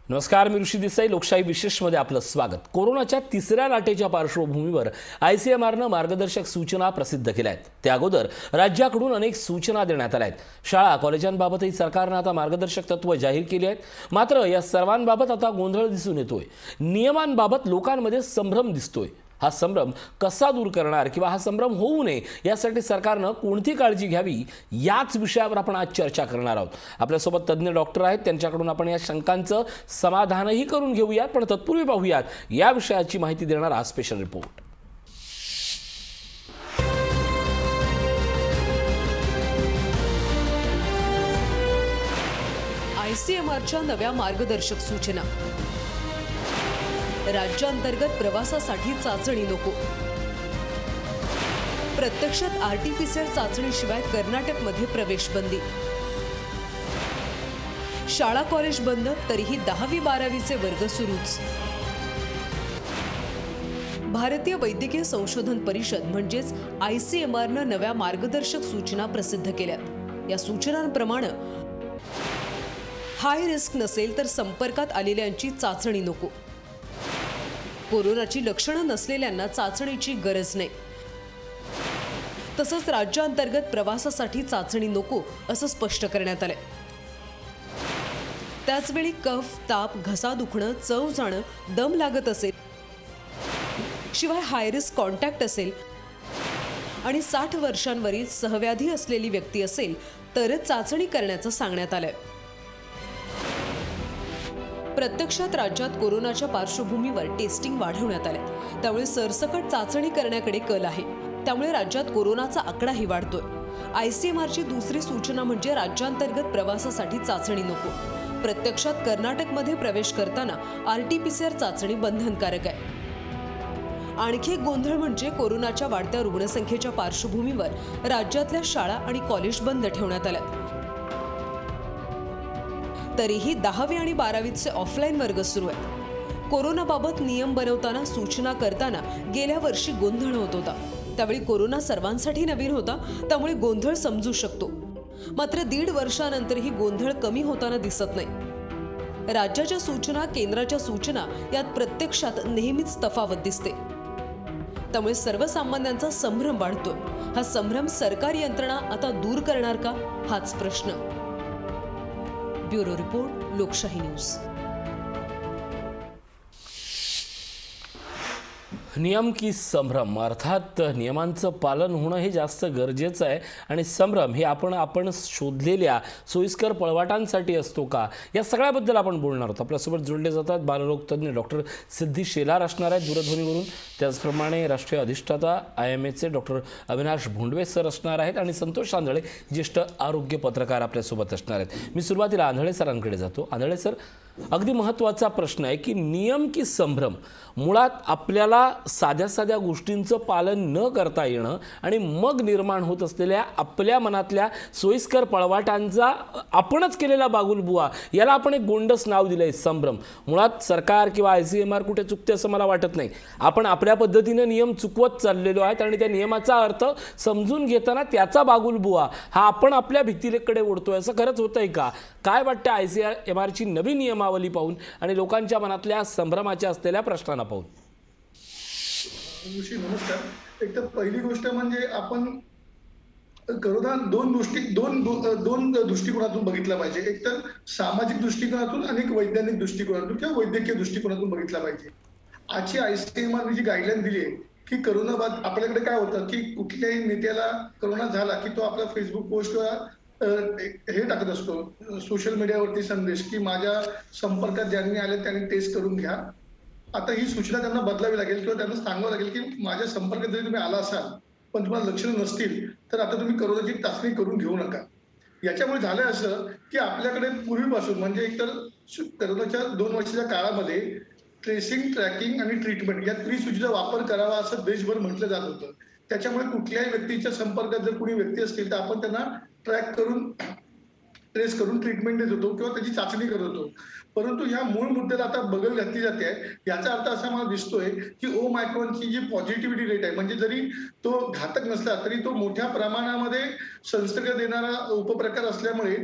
नमस्कार, मी ऋषी देसाई. लोकशाही विशेषमध्ये आपलं स्वागत. कोरोनाच्या तिसऱ्या लाटेच्या पार्श्वभूमीवर ICMRनं मार्गदर्शक सूचना प्रसिद्ध केल्या आहेत. त्या अगोदर राज्याकडून अनेक सूचना देण्यात आल्या आहेत. शाळा कॉलेजांबाबतही सरकारनं आता मार्गदर्शक तत्त्व जाहीर केली आहेत. मात्र या सर्वांबाबत आता गोंधळ दिसून येतोय. नियमांबाबत लोकांमध्ये संभ्रम दिसतोय. हा संभ्रम कसा दूर करणार किंवा हा संभ्रम होऊ नये यासाठी सरकारनं कोणती काळजी घ्यावी याच विषयावर आपण आज चर्चा करणार आहोत. आपल्यासोबत तज्ज्ञ डॉक्टर आहेत, त्यांच्याकडून आपण या शंकांचं समाधानही करून घेऊयात. पण तत्पूर्वी पाहूयात या विषयाची माहिती देणारा हा स्पेशल रिपोर्ट. ICMRच्या नव्या मार्गदर्शक सूचना. राज्यांतर्गत प्रवासासाठी चाचणी नको. प्रत्यक्षात RT-PCR चाचणीशिवाय कर्नाटकमध्ये प्रवेश बंदी. शाळा कॉलेज बंद, तरीही 10वी-12वीचे वर्ग सुरूच. भारतीय वैद्यकीय संशोधन परिषद म्हणजेच ICMRनं नव्या मार्गदर्शक सूचना प्रसिद्ध केल्यात. या सूचनांप्रमाणे हाय रिस्क नसेल तर संपर्कात आलेल्यांची चाचणी नको. कोरोनाची लक्षणं नसलेल्यांना चाचणीची गरज नाही. तसंच राज्यांतर्गत प्रवासासाठी चाचणी नको असं स्पष्ट करण्यात आलंय. त्याचवेळी कफ, ताप, घसा दुखणं, चव जाणं, दम लागत असेल, शिवाय हाय रिस्क कॉन्टॅक्ट असेल आणि 60 वर्षांवरील सहव्याधी असलेली व्यक्ती असेल तरच चाचणी करण्याचं सांगण्यात आलंय. प्रत्यक्षात राज्यात कोरोनाच्या पार्श्वभूमीवर टेस्टिंग वाढवण्यात आले. त्यामुळे सरसकट चाचणी करण्याकडे कल आहे. त्यामुळे राज्यात कोरोनाचा आकडाही वाढतोय. ICMRची दुसरी सूचना म्हणजे राज्यांतर्गत प्रवासासाठी चाचणी नको. प्रत्यक्षात कर्नाटकमध्ये प्रवेश करताना RT-PCR चाचणी बंधनकारक आहे. आणखी एक गोंधळ म्हणजे कोरोनाच्या वाढत्या रुग्णसंख्येच्या पार्श्वभूमीवर राज्यातल्या शाळा आणि कॉलेज बंद ठेवण्यात आल्या. तरीही 10वी आणि 12वीचे ऑफलाईन वर्ग सुरू आहेत. कोरोनाबाबत नियम बनवताना, सूचना करताना गेल्या वर्षी गोंधळ होत होता. त्यावेळी कोरोना सर्वांसाठी नवीन होता, त्यामुळे गोंधळ समजू शकतो. मात्र 1.5 वर्षानंतरही गोंधळ कमी होताना दिसत नाही. राज्याच्या सूचना, केंद्राच्या सूचना यात प्रत्यक्षात नेहमीच तफावत दिसते. त्यामुळे सर्वसामान्यांचा संभ्रम वाढतोय. हा संभ्रम सरकारी यंत्रणा आता दूर करणार का, हाच प्रश्न. ब्युरो रिपोर्ट, लोकशाही न्यूज. नियम की संभ्रम, अर्थात नियमांचं पालन होणं हे जास्त गरजेचं आहे आणि संभ्रम हे आपण शोधलेल्या सोयीस्कर पळवाटांसाठी असतो का, या सगळ्याबद्दल आपण बोलणार आहोत. आपल्यासोबत जोडले जातात बालरोग तज्ज्ञ डॉक्टर सिद्धी शेलार असणार आहेत दूरध्वनीवरून. त्याचप्रमाणे राष्ट्रीय अधिष्ठाता IMAचे डॉक्टर अविनाश भोंडवे सर असणार आहेत आणि संतोष आंधळे ज्येष्ठ आरोग्य पत्रकार आपल्यासोबत असणार आहेत. मी सुरुवातीला आंधळे सरांकडे जातो. आंधळे सर, अगदी महत्त्वाचा प्रश्न आहे की नियम की संभ्रम. मुळात आपल्याला साध्या साध्या गोष्टींचं पालन न करता येणं आणि मग निर्माण होत असलेल्या आपल्या मनातल्या सोयीस्कर पळवाटांचा आपणच केलेला बागुलबुवा, याला आपण एक गोंडस नाव दिलंय, संभ्रम. मुळात सरकार किंवा ICMR कुठे चुकते असं मला वाटत नाही. आपण आपल्या पद्धतीने नियम चुकवत चाललेलो आहेत आणि त्या नियमाचा अर्थ समजून घेताना त्याचा बागुलबुवा हा आपण आपल्या भीतीकडे ओढतोय. असं खरंच होतंय का? काय वाटतं ICMRची नवी नियमावली पाहून आणि लोकांच्या मनातल्या संभ्रमाच्या असलेल्या प्रश्नांना पाहून? नमस्कार. एक तर पहिली गोष्ट म्हणजे आपण कोरोना दोन दृष्टिकोनातून बघितला पाहिजे. एक तर सामाजिक दृष्टिकोनातून आणि एक वैज्ञानिक दृष्टिकोनातून किंवा वैद्यकीय दृष्टिकोनातून बघितला पाहिजे. आजची ICMR जी गाईडलाईन दिली आहे की कोरोनाबाद आपल्याकडे काय होतं की कुठल्याही नेत्याला कोरोना झाला की तो आपला फेसबुक पोस्ट हे टाकत असतो, सोशल मीडियावरती संदेश की माझ्या संपर्कात ज्यांनी आले त्यांनी टेस्ट करून घ्या. आता ही सूचना त्यांना बदलावी लागेल किंवा त्यांना सांगावं लागेल की माझ्या संपर्कात जरी तुम्ही आला असाल पण तुम्हाला लक्षणं नसतील तर आता तुम्ही कोरोनाची चाचणी करून घेऊ नका. याच्यामुळे झालंय असं की आपल्याकडे पूर्वीपासून म्हणजे एकतर कोरोनाच्या 2 वर्षाच्या काळामध्ये ट्रेसिंग, ट्रॅकिंग आणि ट्रीटमेंट या त्रिसूत्रीचा वापर करावा असं देशभर म्हटलं जात होतं. त्याच्यामुळे कुठल्याही व्यक्तीच्या संपर्कात जर कोणी व्यक्ती असतील तर आपण त्यांना ट्रॅक करून, ट्रेस करून ट्रीटमेंट देत होतो किंवा त्याची चाचणी करत होतो. परंतु ह्या मूळ मुद्द्याला आता बगल घातली जाते आहे. याचा अर्थ असा मला दिसतोय की ओमायक्रॉनची जी पॉझिटिव्हिटी रेट आहे, म्हणजे जरी तो घातक नसला तरी तो मोठ्या प्रमाणामध्ये संसर्ग देणारा उपप्रकार असल्यामुळे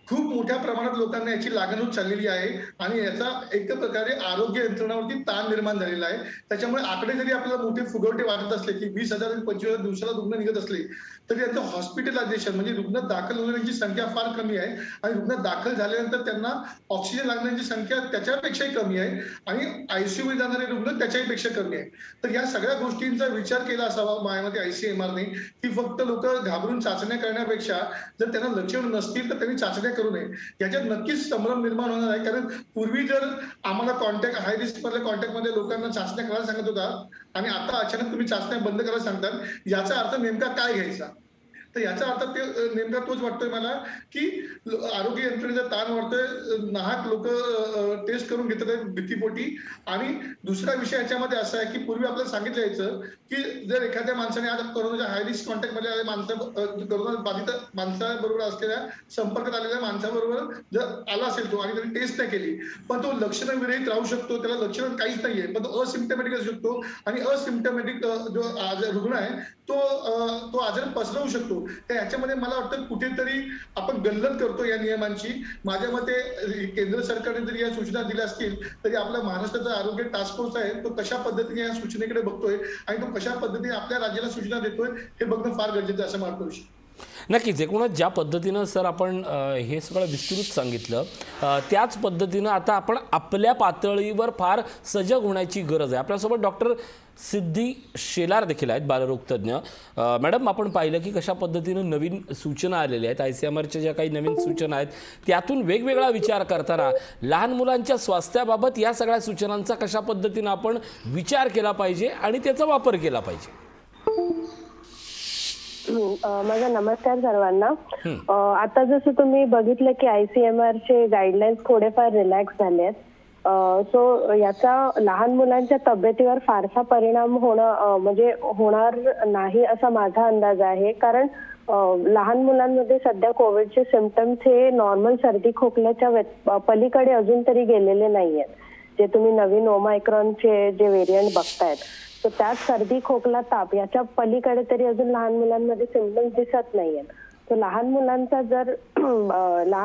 खूप मोठ्या प्रमाणात लोकांना याची लागण होत चाललेली आहे आणि याचा एक प्रकारे आरोग्य यंत्रणावरती ताण निर्माण झालेला आहे. त्याच्यामुळे आकडे जरी आपल्याला मोठे फुगवटे वाटत असले की 20,000 आणि 25,000 दिवसाला रुग्ण निघत असले तरी यांचं हॉस्पिटलायझेशन म्हणजे रुग्ण दाखल होण्याची संख्या फार कमी आहे आणि रुग्ण दाखल झाल्यानंतर त्यांना ऑक्सिजन लागण्याची संख्या त्याच्यापेक्षाही कमी आहे आणि आयसीयू मध्ये जाणारे रुग्ण त्याच्याही पेक्षा कमी आहे. तर या सगळ्या गोष्टींचा विचार केला असावा माझ्या आयसीएमआरने की फक्त लोक घाबरून चाचण्या करण्यापेक्षा जर त्यांना लक्षण नसतील तर त्यांनी चाचण्या करू नये. याच्यात नक्कीच संभ्रम निर्माण होणार आहे कारण पूर्वी जर आम्हाला कॉन्टॅक्ट हाय रिस्क मधल्या कॉन्टॅक्ट मध्ये लोकांना चाचण्या करायला सांगत होता आणि आता अचानक तुम्ही चाचण्या बंद करायला सांगतात याचा अर्थ नेमका काय घ्यायचा. तर याचा अर्थ ते नेमका तोच वाटतोय मला की आरोग्य यंत्रणेचा ताण वाढतोय, नाहक लोक टेस्ट करून घेतात आहेत भीतीपोटी. आणि दुसरा विषय याच्यामध्ये असा आहे की पूर्वी आपल्याला सांगितलं जायचं की जर एखाद्या माणसाने आज कोरोनाच्या हाय रिस्क कॉन्टॅक्ट मध्ये कोरोना बाधित माणसाबरोबर असलेल्या संपर्कात आलेल्या माणसाबरोबर जर आला असेल तो आणि त्यांनी टेस्ट नाही केली पण तो लक्षण विरहित राहू शकतो, त्याला लक्षण काहीच नाहीये पण तो असिम्प्टमॅटिक असू शकतो आणि असिम्प्टमॅटिक जो रुग्ण आहे तो आजार पसरवू शकतो. तर याच्यामध्ये मला वाटतं कुठेतरी आपण गल्लत करतो या नियमांची. माझ्या मते केंद्र सरकारने जरी या सूचना दिल्या असतील तरी आपला महाराष्ट्राचा आरोग्य टास्क फोर्स आहे तो कशा पद्धतीने या सूचनेकडे बघतोय आणि तो कशा पद्धतीने आपल्या राज्याला सूचना देतोय हे बघणं फार गरजेचं आहे असं मला वाटतं. नक्कीच एकूणच ज्या पद्धतीनं सर आपण हे सगळं विस्तृत सांगितलं त्याच पद्धतीनं आता आपण आपल्या पातळीवर फार सजग होण्याची गरज आहे. आपल्यासोबत डॉक्टर सिद्धी शेलार देखील आहेत, बालरोग तज्ज्ञ. मॅडम, आपण पाहिलं की कशा पद्धतीनं नवीन सूचना आलेल्या आहेत, आयसीएमआरच्या ज्या काही नवीन सूचना आहेत त्यातून वेगवेगळा विचार करताना लहान मुलांच्या स्वास्थ्याबाबत या सगळ्या सूचनांचा कशा पद्धतीनं आपण विचार केला पाहिजे आणि त्याचा वापर केला पाहिजे. माझा नमस्कार सर्वांना. आता जसं तुम्ही बघितलं की आयसीएमआर चे गाईडलाईन्स थोडेफार रिलॅक्स झाले आहेत. सो याचा लहान मुलांच्या तब्येतीवर फारसा परिणाम म्हणजे होणार नाही असा माझा अंदाज आहे. कारण लहान मुलांमध्ये सध्या कोविडचे सिम्पटम्स हे नॉर्मल सर्दी खोकल्याच्या पलीकडे अजून तरी गेलेले नाहीयेत. जे तुम्ही नवीन ओमायक्रॉनचे जे व्हेरियंट बघतायत तर त्यात सर्दी खोकला ताप याच्या पलीकडे तरी अजून लहान मुलांमध्ये सिम्पटम्स दिसत नाहीयेत. तर लहान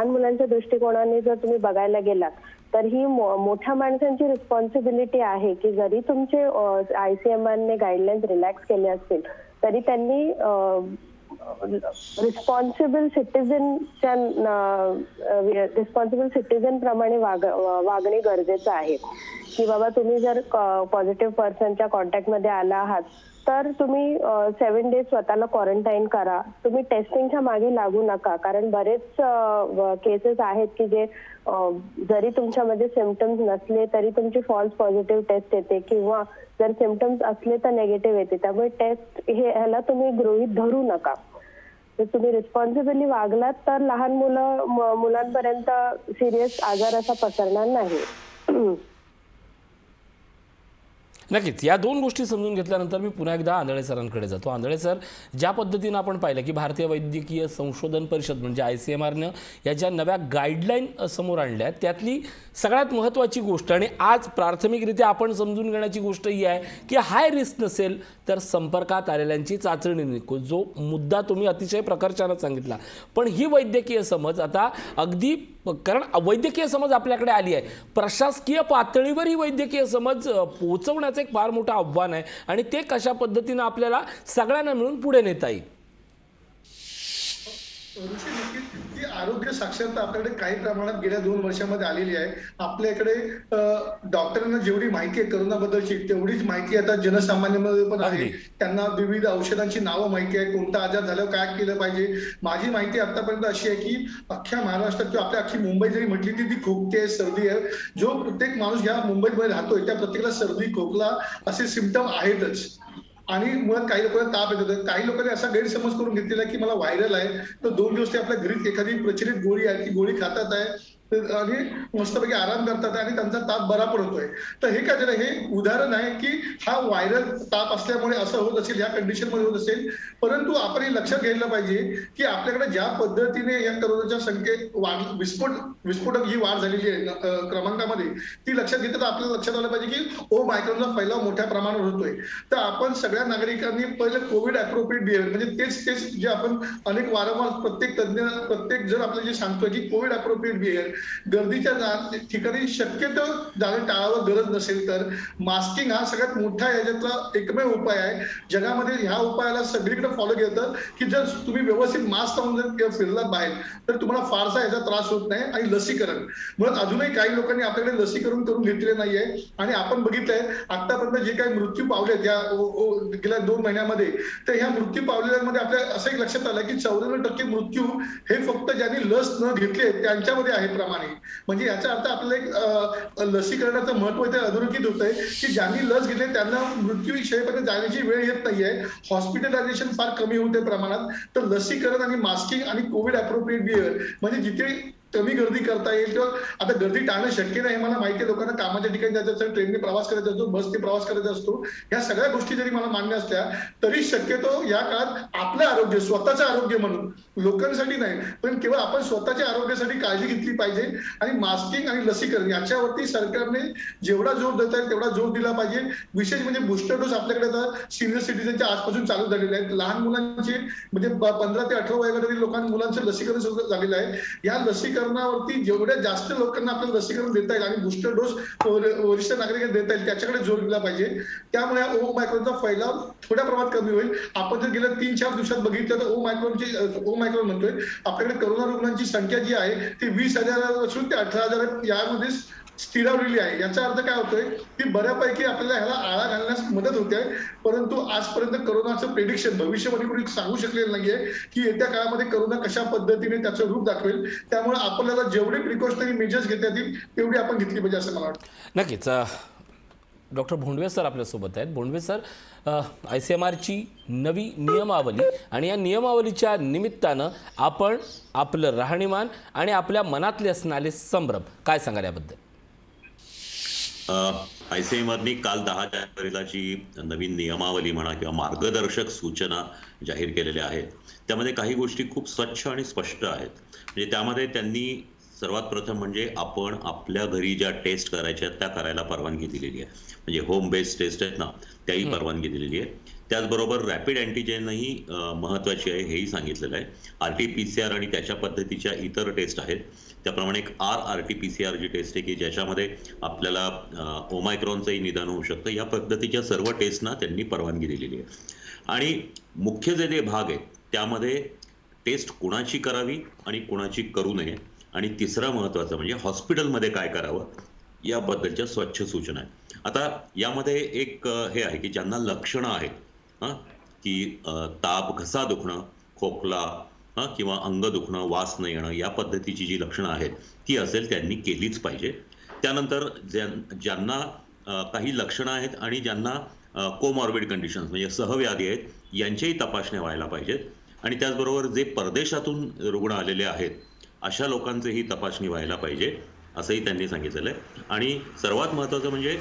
मुलांच्या दृष्टिकोनाने जर तुम्ही बघायला गेलात तर ही मोठ्या माणसांची रिस्पॉन्सिबिलिटी आहे की जरी तुमचे आयसीएमआरने गाईडलाईन्स रिलॅक्स केले असतील तरी त्यांनी रिस्पॉन्सिबल सिटीजन प्रमाणे वागणे गरजेचं आहे. की बाबा तुम्ही जर पॉझिटिव्ह पर्सनच्या कॉन्टॅक्ट मध्ये आला आहात तर तुम्ही 7 डेज स्वतःला क्वारंटाईन करा. तुम्ही टेस्टिंगच्या मागे लागू नका कारण बरेच केसेस आहेत की जे जरी तुमच्यामध्ये सिम्पटम्स नसले तरी तुमची फॉल्स पॉझिटिव्ह टेस्ट येते किंवा जर सिम्पटम्स असले तर नेगेटिव्ह येते. त्यामुळे टेस्ट ह्याला तुम्ही गृहीत धरू नका. जर तुम्ही रिस्पॉन्सिबली वागलात तर लहान मुलांपर्यंत सिरियस आजार असा पसरणार नाही. नक्कीच या दोन गोष्टी समजून घेतल्यानंतर मी पुन्हा एकदा आंधळे सरांकडे जातो. आंधळे सर, ज्या पद्धतीनं आपण पाहिलं की भारतीय वैद्यकीय संशोधन परिषद म्हणजे आयसीएमआरनं या ज्या नव्या गाईडलाईन समोर आणल्या त्यातली सगळ्यात महत्त्वाची गोष्ट आणि आज प्राथमिकरित्या आपण समजून घेण्याची गोष्ट ही आहे की हाय रिस्क नसेल तर संपर्कात आलेल्यांची चाचणी नको, जो मुद्दा तुम्ही अतिशय प्रकर्षानं सांगितला. पण ही वैद्यकीय समज आता अगदी, कारण वैद्यकीय समज आपल्याकडे आली आहे, प्रशासकीय पातळीवर ही वैद्यकीय समज पोहोचवण्याचं एक फार मोठं आव्हान आहे आणि ते कशा पद्धतीनं आपल्याला सगळ्यांना मिळून पुढे नेता येईल. की आरोग्य साक्षरता आपल्याकडे काही प्रमाणात गेल्या 2 वर्षामध्ये आलेली आहे. आपल्याकडे डॉक्टरांना जेवढी माहिती आहे करोनाबद्दलची तेवढीच माहिती आता जनसामान्यांमध्ये पण आहे. त्यांना विविध औषधांची नावं माहिती आहे, कोणता आजार झाल्यावर काय केलं पाहिजे. माझी माहिती आतापर्यंत अशी आहे की अख्ख्या महाराष्ट्रात किंवा आपल्या अख्खी मुंबई जरी म्हटली ती खोकते आहे, सर्दी आहे. जो प्रत्येक माणूस या मुंबईमध्ये राहतोय त्या प्रत्येकाला सर्दी खोकला असे सिम्पटम आहेतच. आणि मुळात काही लोकांना ताप येत होतं. काही लोकांनी असा गैरसमज करून घेतलेला की मला व्हायरल आहे तर 2 दिवस ते आपल्या घरीच एखादी प्रचलित गोळी आहे ती गोळी खातात आहे आणि मस्तपैकी आराम करतात आणि त्यांचा ताप बरा पण होतोय. तर हे काय झालं, हे उदाहरण आहे की हा व्हायरल ताप असल्यामुळे असं होत असेल, या कंडिशनमध्ये होत असेल. परंतु आपण हे लक्षात घ्यायला पाहिजे की आपल्याकडे ज्या पद्धतीने या करोनाच्या संख्येत विस्फोटक जी वाढ झालेली आहे क्रमांकामध्ये, ती लक्षात घेता आपल्याला लक्षात आलं पाहिजे की ओमायक्रॉनचा फैलाव मोठ्या प्रमाणावर होतोय. तर आपण सगळ्या नागरिकांनी पहिले कोविड अप्रोप्रिएट बिहेवियर, म्हणजे तेच जे आपण अनेक वारंवार प्रत्येक जण आपल्याला जे सांगतोय की कोविड अप्रोप्रिएट बिहेवियर, गर्दीच्या ठिकाणी शक्यतो जाणं टाळावं, गरज नसेल तर मास्किंग हा सगळ्यात मोठा याच्यातला एकमेव उपाय आहे. जगामध्ये ह्या उपायाला सगळीकडे फॉलो केलं की जर तुम्ही व्यवस्थित मास्क लावून जर फिरलात बाहेर तर तुम्हाला फारसा याचा त्रास होत नाही. आणि लसीकरण म्हणून अजूनही काही लोकांनी आपल्याकडे लसीकरण करून घेतले नाहीये. आणि आपण बघितलंय आतापर्यंत जे काही मृत्यू पावलेत या गेल्या 2 महिन्यामध्ये, तर ह्या मृत्यू पावलेल्यांमध्ये आपल्या असं एक लक्षात आलं की 94% मृत्यू हे फक्त ज्यांनी लस न घेतली त्यांच्यामध्ये आहे प्रमाणे. म्हणजे याचा अर्थ आपल्याला एक लसीकरणाचं महत्व इथे अधोरेखित होतंय की ज्यांनी लस घेतली त्यांना मृत्यू विषयीपर्यंत जाण्याची वेळ येत नाहीये. हॉस्पिटलायझेशन फार कमी होते प्रमाणात. तर लसीकरण आणि मास्किंग आणि कोविड अप्रोप्रिएट बिहेवियर, म्हणजे जिथे कमी गर्दी करता येईल किंवा आता गर्दी टाळणं शक्य नाही, मला माहिती आहे. लोकांना कामाच्या ठिकाणी जायचं असतं, ट्रेनने प्रवास करायचा असतो, बसने प्रवास करायचा असतो. या सगळ्या गोष्टी जरी मला मान्य असल्या तरी शक्यतो या काळात आपलं आरोग्य, स्वतःचं आरोग्य म्हणून, लोकांसाठी नाही पण केवळ आपण स्वतःच्या आरोग्यासाठी काळजी घेतली पाहिजे. आणि मास्किंग आणि लसीकरण याच्यावरती सरकारने जेवढा जोर देता येईल तेवढा जोर दिला पाहिजे. विशेष म्हणजे बुस्टर डोस आपल्याकडे आता सिनियर सिटीजनच्या आजपासून चालू झालेले आहेत. लहान मुलांचे म्हणजे 15 ते 18 वयोगटातील मुलांचं लसीकरण सुरू झालेलं आहे. या लसीकरणावरती जेवढ्या जास्त लोकांना आपल्याला लसीकरण देता येईल आणि बुस्टर डोस वरिष्ठ नागरिकांना देता येईल त्याच्याकडे जोर दिला पाहिजे. त्यामुळे ओमायक्रॉनचा फैलाव थोड्या प्रमाणात कमी होईल. आपण जर गेल्या 3-4 दिवसात बघितलं तर ओमायक्रॉन म्हणतोय आपल्याकडे करोना रुग्णांची संख्या जी आहे ती 20,000 असून ते 18,000 यामध्ये स्थिरावलेली आहे. याचा अर्थ काय होतोय की बऱ्यापैकी आपल्याला ह्याला आळा घालण्यास मदत होते. परंतु आजपर्यंत करोनाचं प्रेडिक्शन भविष्यवाणी कोणी सांगू शकलेलं नाहीये की येत्या काळामध्ये करोना कशा पद्धतीने त्याचं रूप दाखवेल. त्यामुळे आपल्याला जेवढे प्रिकॉशनरी मेजर्स घेता येतील तेवढी आपण घेतली पाहिजे असं मला वाटतं. नक्कीच. डॉक्टर भोंडवे सर आपल्यासोबत आहेत. भोंडवे सर, ICMRची नवी नियमावली आणि या नियमावलीच्या निमित्तानं आपण आपलं राहणीमान आणि आपल्या मनातले असणारे संभ्रम काय सांगाल याबद्दल? ICMRनी काल 10 जानेवारीला जी नवीन नियमावली म्हणा किंवा मार्गदर्शक सूचना जाहीर केलेल्या आहेत त्यामध्ये काही गोष्टी खूप स्वच्छ आणि स्पष्ट आहेत. म्हणजे त्यामध्ये त्यांनी सर्वात प्रथम म्हणजे आपण आपल्या घरी ज्या टेस्ट करायच्या आहेत त्या करायला परवानगी दिलेली आहे. म्हणजे होम बेस्ड टेस्ट आहेत ना त्याही परवानगी दिलेली आहे. त्याचबरोबर रॅपिड अँटीजेनही महत्त्वाची आहे हेही सांगितलेलं आहे. RT-PCR आणि त्याच्या पद्धतीच्या इतर टेस्ट आहेत. त्याप्रमाणे एक RT-PCR जी टेस्ट आहे की ज्याच्यामध्ये आपल्याला ओमायक्रॉनचंही निदान होऊ शकतं. या पद्धतीच्या सर्व टेस्टना त्यांनी परवानगी दिलेली आहे. आणि मुख्य जे भाग आहेत त्यामध्ये टेस्ट कुणाची करावी आणि कुणाची करू नये आणि तिसरा महत्त्वाचा म्हणजे हॉस्पिटलमध्ये काय करावं याबद्दलच्या स्वच्छ सूचना आहेत. आता यामध्ये एक हे आहे की ज्यांना लक्षणं आहेत की ताप, घसा दुखणं, खोकला किंवा अंग दुखणं, वास न येणं या पद्धतीची जी लक्षणं आहेत ती असेल त्यांनी केलीच पाहिजे. त्यानंतर ज्यांना काही लक्षणं आहेत आणि ज्यांना कोमॉर्बिड कंडिशन्स म्हणजे सहव्याधी आहेत यांच्याही तपासण्या व्हायला पाहिजेत. आणि त्याचबरोबर जे परदेशातून रुग्ण आलेले आहेत अशा लोकांचीही तपासणी व्हायला पाहिजे असंही त्यांनी सांगितलेलं आहे. आणि सर्वात महत्त्वाचं म्हणजे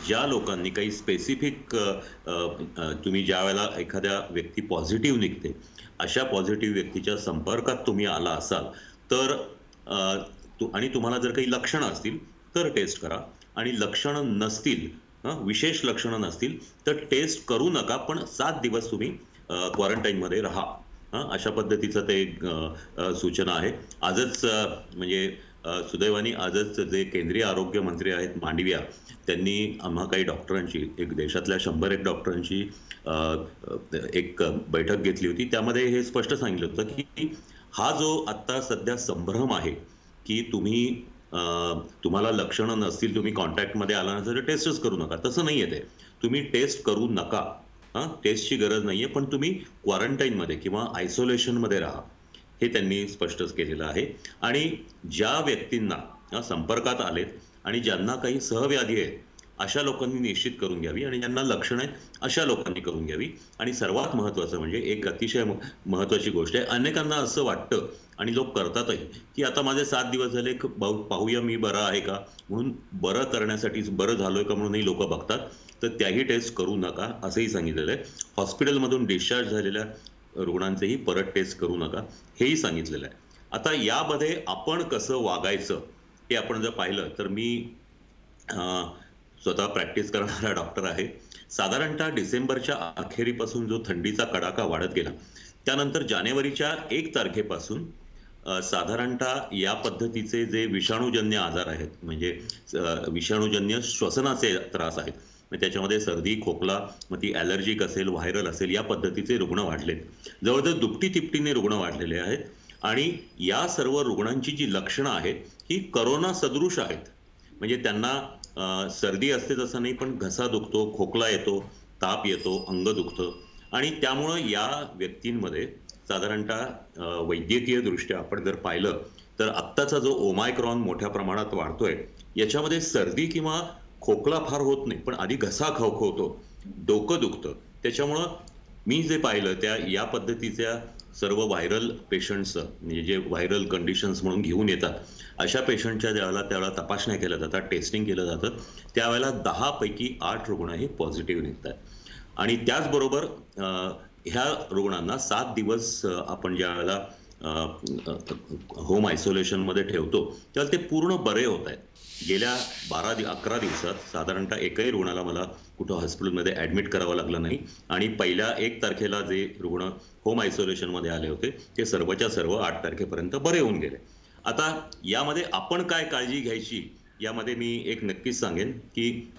ज्या लोकांनी काही स्पेसिफिक तुम्ही ज्या वेळेला एखाद्या व्यक्ती पॉझिटिव्ह निघते अशा पॉझिटिव्ह व्यक्तीच्या संपर्कात तुम्ही आला असाल तर आणि तुम्हाला जर काही लक्षणं असतील तर टेस्ट करा. आणि लक्षणं नसतील, विशेष लक्षणं नसतील तर टेस्ट करू नका, पण 7 दिवस तुम्ही क्वारंटाईनमध्ये राहा. अशा पद्धतीचं ते सूचना आहे. आजच म्हणजे सुदैवाने आजच जे केंद्रीय आरोग्य मंत्री आहेत मांडविया त्यांनी आम्हा काही डॉक्टरांची एक देशातल्या 100 डॉक्टरांची एक बैठक घेतली होती. त्यामध्ये हे स्पष्ट सांगितलं होतं की हा जो आत्ता सध्या संभ्रम आहे की तुम्हाला लक्षणं नसतील, तुम्ही कॉन्टॅक्टमध्ये आला नसेल तर टेस्टच करू नका, तसं नाही आहे. ते तुम्ही टेस्ट करू नका, टेस्टची गरज नाहीये, पण तुम्ही क्वारंटाईनमध्ये किंवा आयसोलेशनमध्ये राहा हे त्यांनी स्पष्टच केलेलं आहे. आणि ज्या व्यक्तींना संपर्कात आलेत आणि ज्यांना काही सहव्याधी आहेत अशा लोकांनी निश्चित करून घ्यावी आणि ज्यांना लक्षणं आहेत अशा लोकांनी करून घ्यावी. आणि सर्वात महत्त्वाचं म्हणजे एक अतिशय महत्त्वाची गोष्ट आहे, अनेकांना असं वाटतं आणि लोक करतातही की आता माझे 7 दिवस झाले, पाहूया मी बरा आहे का म्हणून, बरं करण्यासाठी बरं झालोय का म्हणूनही लोक बघतात. तर त्याही टेस्ट करू नका असंही सांगितलेलं आहे. हॉस्पिटलमधून डिस्चार्ज झालेल्या रुग्णांचेही परत टेस्ट करू नका हेही सांगितलेलं आहे. आता यामध्ये आपण कसं वागायचं हे आपण जर पाहिलं तर मी स्वतः प्रॅक्टिस करणारा डॉक्टर आहे. साधारणतः डिसेंबरच्या अखेरीपासून जो थंडीचा कडाका वाढत गेला, त्यानंतर जानेवारीच्या 1 तारखेपासून साधारणतः या पद्धतीचे जे विषाणूजन्य आजार आहेत, म्हणजे विषाणूजन्य श्वसनाचे त्रास आहेत, मग त्याच्यामध्ये सर्दी, खोकला, मग ती ॲलर्जिक असेल, व्हायरल असेल, या पद्धतीचे रुग्ण वाढलेत. जवळजवळ दुपटी-तिपटीने रुग्ण वाढलेले आहेत. आणि या सर्व रुग्णांची जी लक्षणं आहेत ही करोना सदृश आहेत. म्हणजे त्यांना सर्दी असते तसं नाही, पण घसा दुखतो, खोकला येतो, ताप येतो, अंग दुखतं. आणि त्यामुळं या व्यक्तींमध्ये साधारणतः वैद्यकीय दृष्ट्या आपण जर पाहिलं तर आत्ताचा जो ओमायक्रॉन मोठ्या प्रमाणात वाढतोय, याच्यामध्ये सर्दी किंवा खोकला फार होत नाही, पण आधी घसा खवखवतो, डोकं दुखतं. त्याच्यामुळं मी जे पाहिलं त्या या पद्धतीच्या सर्व व्हायरल पेशंट्सचं, म्हणजे जे व्हायरल कंडिशन्स म्हणून घेऊन येतात, अशा पेशंटच्या त्यावेळेला तपासण्या केल्या जातात, टेस्टिंग केलं जातं. त्यावेळेला 10 पैकी 8 रुग्ण हे पॉझिटिव्ह निघतात. आणि त्याचबरोबर ह्या रुग्णांना 7 दिवस आपण ज्या वेळेला होम आयसोलेशनमध्ये ठेवतो त्यावेळेला ते पूर्ण बरे होत आहेत. गेल्या 11 दिवसात साधारणतः एकही रुग्णाला मला कुठं हॉस्पिटलमध्ये ॲडमिट करावं लागलं नाही. आणि पहिल्या 1 तारखेला जे रुग्ण होम आयसोलेशनमध्ये आले होते ते सर्वच्या सर्व 8 तारखेपर्यंत बरे होऊन गेले. आता यामध्ये आपण काय काळजी घ्यायची यामध्ये मी एक नक्कीच सांगेन की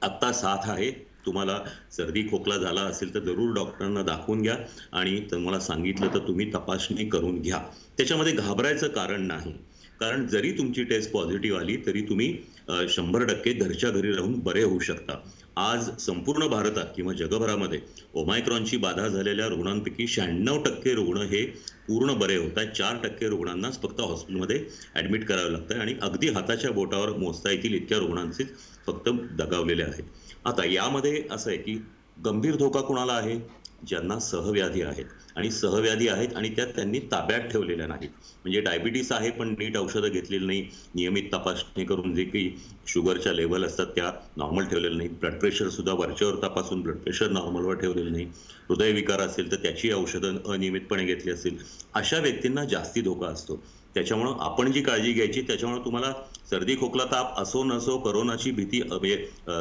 आत्ता साथ आहे. तुम्हाला सर्दी खोकला झाला असेल तर जरूर डॉक्टरांना दाखवून घ्या आणि तुम्हाला सांगितलं तर तुम्ही तपासणी करून घ्या. त्याच्यामध्ये घाबरायचं कारण नाही. कारण जरी तुमची टेस्ट पॉझिटिव्ह आली तरी तुम्ही 100% घरच्या घरी राहून बरे होऊ शकता. आज संपूर्ण भारतात किंवा जगभरामध्ये ओमायक्रॉनची बाधा झालेल्या रुग्णांपैकी 96% रुग्ण हे पूर्ण बरे होत आहेत. 4% रुग्णांनाच फक्त हॉस्पिटलमध्ये ॲडमिट करावं लागतं आणि अगदी हाताच्या बोटावर मोजता येतील इतक्या रुग्णांचे फक्त दगावलेले आहेत. आता यामध्ये असं आहे की गंभीर धोका कुणाला आहे? ज्यांना सहव्याधी आहेत आणि सहव्याधी आहेत आणि त्यात त्यांनी ताब्यात ठेवलेल्या नाहीत. म्हणजे डायबिटीस आहे पण नीट औषधं घेतलेली नाही, नियमित तपासणी करून जे काही शुगरच्या लेवल असतात त्या नॉर्मल ठेवलेल्या नाहीत, ब्लड प्रेशर सुद्धा वरच्यावर तपासून ब्लड प्रेशर नॉर्मलवर ठेवलेलं नाही, हृदयविकार असेल तर त्याची औषधं अनियमितपणे घेतली असेल, अशा व्यक्तींना जास्ती धोका असतो. त्याच्यामुळं आपण जी काळजी घ्यायची, त्याच्यामुळे तुम्हाला सर्दी खोकला ताप असो नसो, करोनाची भीती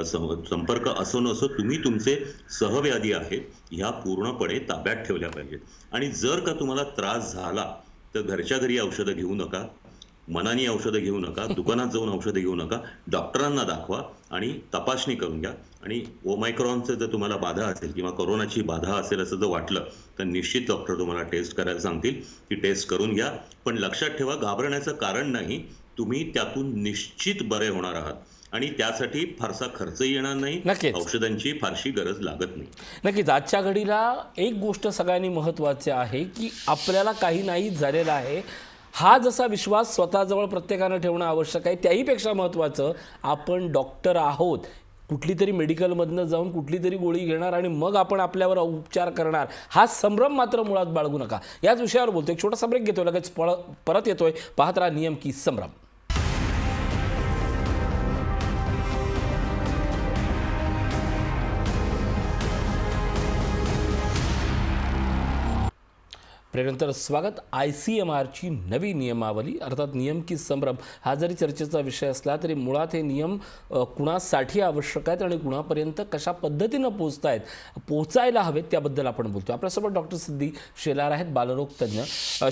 संपर्क असो नसो, तुम्ही तुमचे सहव्याधी आहेत ह्या पूर्णपणे ताब्यात ठेवल्या पाहिजेत. आणि जर का तुम्हाला त्रास झाला तर घरच्या घरी औषधं घेऊ नका, मनानी औषधं घेऊ नका, दुकानात जाऊन औषधं घेऊ नका, डॉक्टरांना दाखवा आणि तपासणी करून घ्या. आणि ओमायक्रॉनचं जर तुम्हाला बाधा असेल किंवा कोरोनाची बाधा असेल असं जर वाटलं तर निश्चित डॉक्टर तुम्हाला टेस्ट करायला सांगतील. ती टेस्ट करून घ्या. पण लक्षात ठेवा, घाबरण्याचं कारण नाही. तुम्ही त्यातून निश्चित बरे होणार आहात आणि त्यासाठी फारसा खर्चही येणार नाही, नक्कीच. औषधांची फारशी गरज लागत नाही. नक्कीच. आजच्या घडीला एक गोष्ट सगळ्यांनी महत्त्वाची आहे की आपल्याला काही नाही झालेलं आहे, हा जसा विश्वास स्वतःजवळ प्रत्येकानं ठेवणं आवश्यक आहे, त्याहीपेक्षा महत्त्वाचं आपण डॉक्टर आहोत. कुठली तरी मेडिकलमधनं जाऊन कुठली तरी गोळी घेणार आणि मग आपण आपल्यावर उपचार करणार, हा संभ्रम मात्र मुळात बाळगू नका. याच विषयावर बोलतोय. एक छोटासा ब्रेक घेतोय, लगेच परत येतोय. पाहत राहा नियम की संभ्रम. प्रेरंतर स्वागत. ICMRची नवी नियमावली अर्थात नियम की संभ्रम हा जरी चर्चेचा विषय असला तरी मुळात हे नियम कुणासाठी आवश्यक आहेत आणि कुणापर्यंत कशा पद्धतीनं पोचायला हवेत त्याबद्दल आपण बोलतो. आपल्यासोबत डॉक्टर सिद्धी शेलार आहेत, बालरोग तज्ज्ञ.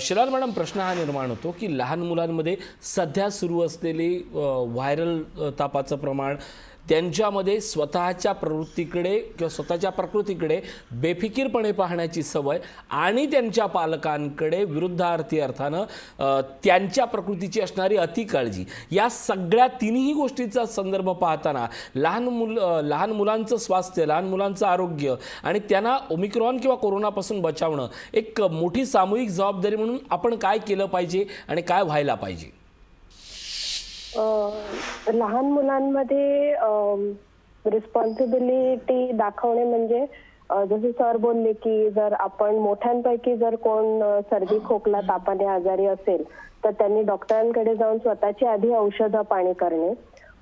शेलार मॅडम, प्रश्न हा निर्माण होतो की लहान मुलांमध्ये सध्या सुरू असलेले व्हायरल तापाचं प्रमाण, त्यांच्यामध्ये स्वतःच्या प्रवृत्तीकडे किंवा स्वतःच्या प्रकृतीकडे बेफिकीरपणे पाहण्याची सवय आणि त्यांच्या पालकांकडे विरुद्धार्थी अर्थानं त्यांच्या प्रकृतीची असणारी अतिकाळजी, या सगळ्या तिन्ही गोष्टीचा संदर्भ पाहताना लहान मुलांचं स्वास्थ्य, लहान मुलांचं आरोग्य आणि त्यांना ओमिक्रॉन किंवा कोरोनापासून बचावणं एक मोठी सामूहिक जबाबदारी म्हणून आपण काय केलं पाहिजे आणि काय व्हायला पाहिजे? लहान मुलांमध्ये रिस्पॉन्सिबिलिटी दाखवणे म्हणजे जसे सर बोलले की जर आपण मोठ्यांपैकी जर कोण सर्दी खोकला तापाने आजारी असेल तर त्यांनी डॉक्टरांकडे जाऊन स्वतःची आधी औषधं पाणी करणे.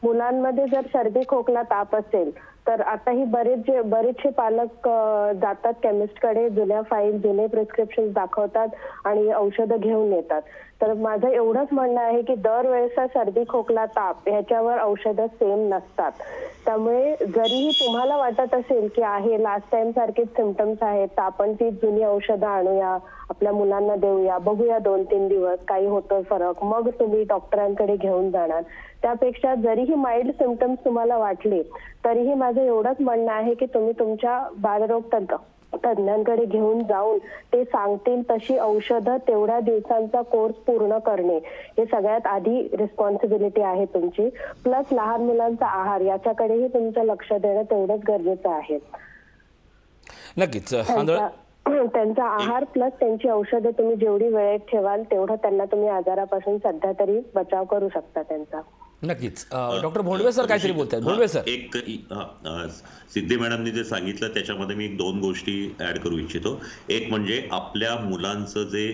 मुलांमध्ये जर सर्दी खोकला ताप असेल तर आताही बरेचसे पालक जातात केमिस्टकडे, जुन्या फाईल जुने प्रिस्क्रिप्शन दाखवतात आणि औषधं घेऊन येतात. तर माझं एवढंच म्हणणं आहे की दरवेळेस सर्दी खोकला ताप ह्याच्यावर औषधं सेम नसतात. त्यामुळे जरीही तुम्हाला वाटत असेल की आहे लास्ट टाइम सारखेच सिम्पटम्स आहेत तर आपण ती जुनी औषधं आणूया, आपल्या मुलांना देऊया, बघूया 2-3 दिवस काही होतोय फरक, मग तुम्ही डॉक्टरांकडे घेऊन जाणार. त्यापेक्षा जरीही माइल्ड सिम्पटम्स तुम्हाला वाटले तरीही माझं एवढंच म्हणणं आहे की तुम्ही तुमच्या बालरोग तज्ञांकडे घेऊन जाऊन ते सांगतील तशी औषधं तेवढ्या दिवसांचा कोर्स पूर्ण करणे हे सगळ्यात आधी रिस्पॉन्सिबिलिटी आहे तुमची. प्लस लहान मुलांचा आहार याच्याकडेही तुमचं लक्ष देणं तेवढंच गरजेचं आहे. नक्कीच त्यांचा आहार प्लस त्यांची औषधं तुम्ही जेवढी वेळेत ठेवाल तेवढं त्यांना तुम्ही आजारापासून सध्या तरी बचाव करू शकता त्यांचा. नक्कीच. डॉक्टर भोंडवे सर काहीतरी बोलतात. भोंडवे सर. एक सिद्धे मॅडमनी जे सांगितलं त्याच्यामध्ये मी 2 गोष्टी ऍड करू इच्छितो. एक म्हणजे आपल्या मुलांचं जे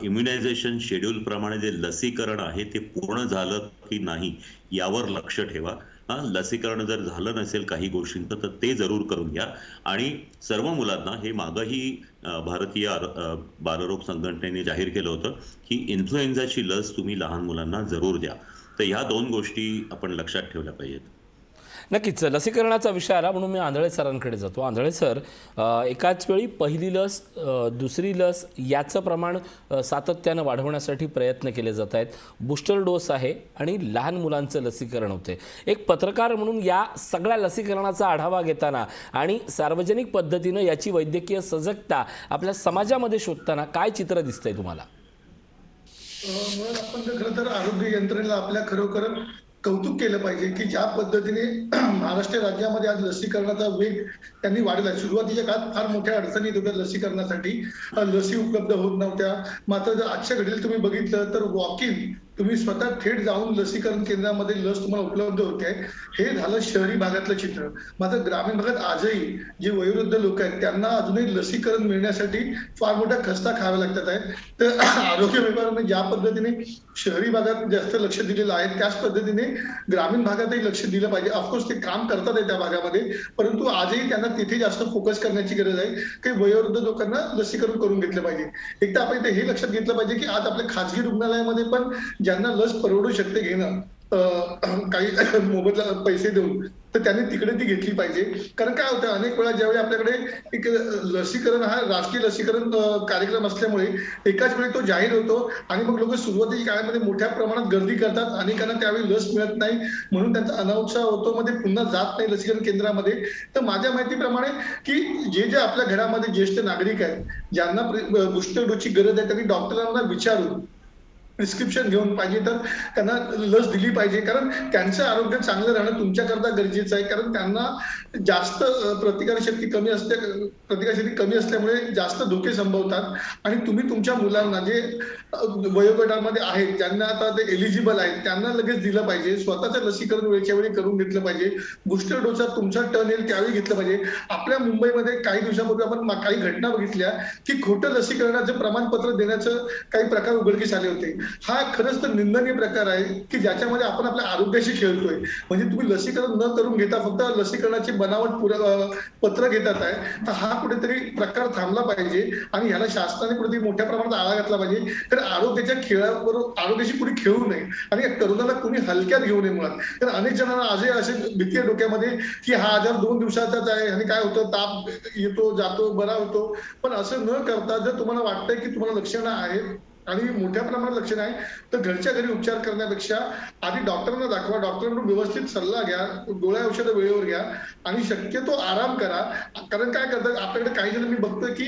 इम्युनायझेशन शेड्यूल प्रमाणे जे लसीकरण आहे ते पूर्ण झालं की नाही यावर लक्ष ठेवा. लसीकरण जर झालं नसेल काही गोष्टींचं तर ते जरूर करून घ्या. आणि सर्व मुलांना हे मागही भारतीय बालरोग संघटनेने जाहीर केलं होतं की इन्फ्लुएन्झाची लस तुम्ही लहान मुलांना जरूर द्या. तर ह्या 2 गोष्टी आपण लक्षात ठेवल्या पाहिजेत. नक्कीच. लसीकरणाचा विषय आला म्हणून मी आंधळे सरांकडे जातो. आंधळे सर, एकाच वेळी पहिली लस दुसरी लस याचं प्रमाण सातत्यानं वाढवण्यासाठी प्रयत्न केले जात आहेत. बूस्टर डोस आहे आणि लहान मुलांचं लसीकरण होते. एक पत्रकार म्हणून या सगळ्या लसीकरणाचा आढावा घेताना आणि सार्वजनिक पद्धतीनं याची वैद्यकीय सजगता आपल्या समाजामध्ये शोधताना काय चित्र दिसतंय तुम्हाला? मुळात आपण खरं तर आरोग्य यंत्रणेला आपल्या खरोखर कौतुक केलं पाहिजे की ज्या पद्धतीने महाराष्ट्र राज्यामध्ये आज लसीकरणाचा वेग त्यांनी वाढवला. सुरुवातीच्या काळात फार मोठ्या अडचणी येत होत्या लसीकरणासाठी, लसी उपलब्ध होत नव्हत्या. मात्र जर आजच्या घडीला तुम्ही बघितलं तर वॉक इन तुम्ही स्वतः थेट जाऊन लसीकरण केंद्रामध्ये लस तुम्हाला उपलब्ध होते. हे झालं शहरी भागातलं चित्र. मात्र ग्रामीण भागात आजही जे वयोवृद्ध लोक आहेत त्यांना अजूनही लसीकरण मिळण्यासाठी फार मोठ्या खस्ता खाव्या लागतात आहेत. तर आरोग्य विभागाने ज्या पद्धतीने शहरी भागात जास्त लक्ष दिलेलं आहे त्याच पद्धतीने ग्रामीण भागातही लक्ष दिलं पाहिजे. ऑफकोर्स ते काम करतात आहे त्या भागामध्ये, परंतु आजही त्यांना तिथे जास्त फोकस करण्याची गरज आहे की वयोवृद्ध लोकांना लसीकरण करून घेतलं पाहिजे. एकदा आपण इथे हे लक्षात घेतलं पाहिजे की आज आपल्या खाजगी रुग्णालयामध्ये पण ज्यांना लस परवडू शकते घेणं काही मोबदला पैसे देऊन तर त्यांनी तिकडे ती घेतली पाहिजे. कारण काय होतं अनेक वेळा ज्यावेळी आपल्याकडे एक लसीकरण हा राष्ट्रीय लसीकरण कार्यक्रम असल्यामुळे एकाच वेळी तो जाहीर होतो आणि मग लोक सुरुवातीच्या काळामध्ये मोठ्या प्रमाणात गर्दी करतात. अनेकांना त्यावेळी लस मिळत नाही म्हणून त्यांचा अनाउत्साह होतो, मध्ये पुन्हा जात नाही लसीकरण केंद्रामध्ये. तर माझ्या माहितीप्रमाणे की जे आपल्या घरामध्ये ज्येष्ठ नागरिक आहेत ज्यांना बूस्टर डोसची गरज आहे त्यांनी डॉक्टरांना विचारून प्रिस्क्रिप्शन घेऊन पाहिजे तर त्यांना लस दिली पाहिजे. कारण त्यांचं आरोग्य चांगलं राहणं तुमच्याकरता गरजेचं आहे. कारण त्यांना जास्त प्रतिकारशक्ती कमी असल्यामुळे जास्त धोके संभवतात. आणि तुम्ही तुमच्या मुलांना जे वयोगटामध्ये आहेत ज्यांना आता ते एलिजिबल आहेत त्यांना लगेच दिलं पाहिजे. स्वतःचं लसीकरण वेळच्या वेळी करून घेतलं पाहिजे. बूस्टर डोसचा तुमचा टर्न येईल त्यावेळी घेतलं पाहिजे. आपल्या मुंबईमध्ये काही दिवसापूर्वी आपण काही घटना बघितल्या की खोटं लसीकरणाचं प्रमाणपत्र देण्याचं काही प्रकार उघडकीस आले होते. हा खरंच तर निंदनीय प्रकार आहे की ज्याच्यामध्ये आपण आपल्या आरोग्याशी खेळतोय. म्हणजे तुम्ही लसीकरण न करून घेता फक्त लसीकरणाची बनावट पत्र घेतात आहे. तर हा कुठेतरी प्रकार थांबला पाहिजे आणि ह्याला शासनाने कुठेतरी मोठ्या प्रमाणात आळा घातला पाहिजे. तर आरोग्याच्या खेळाबरोबर आरोग्याशी कुणी खेळू नये आणि करोनाला कुणी हलक्यात घेऊ नये. मुळात तर अनेक जणांना आजही असे भीती आहे डोक्यामध्ये की हा आजार 2 दिवसाचाच आहे आणि काय होतं ताप येतो जातो बरा होतो. पण असं न करता जर तुम्हाला वाटतंय की तुम्हाला लक्षणं आहेत आणि मोठ्या प्रमाणात लक्षण आहे तर घरच्या घरी उपचार करण्यापेक्षा आधी डॉक्टरांना दाखवा. डॉक्टरांकडून व्यवस्थित सल्ला घ्या, गोळ्या औषधं वेळेवर घ्या आणि शक्यतो आराम करा. कारण काय करतात आपल्याकडे काही जण मी बघतोय की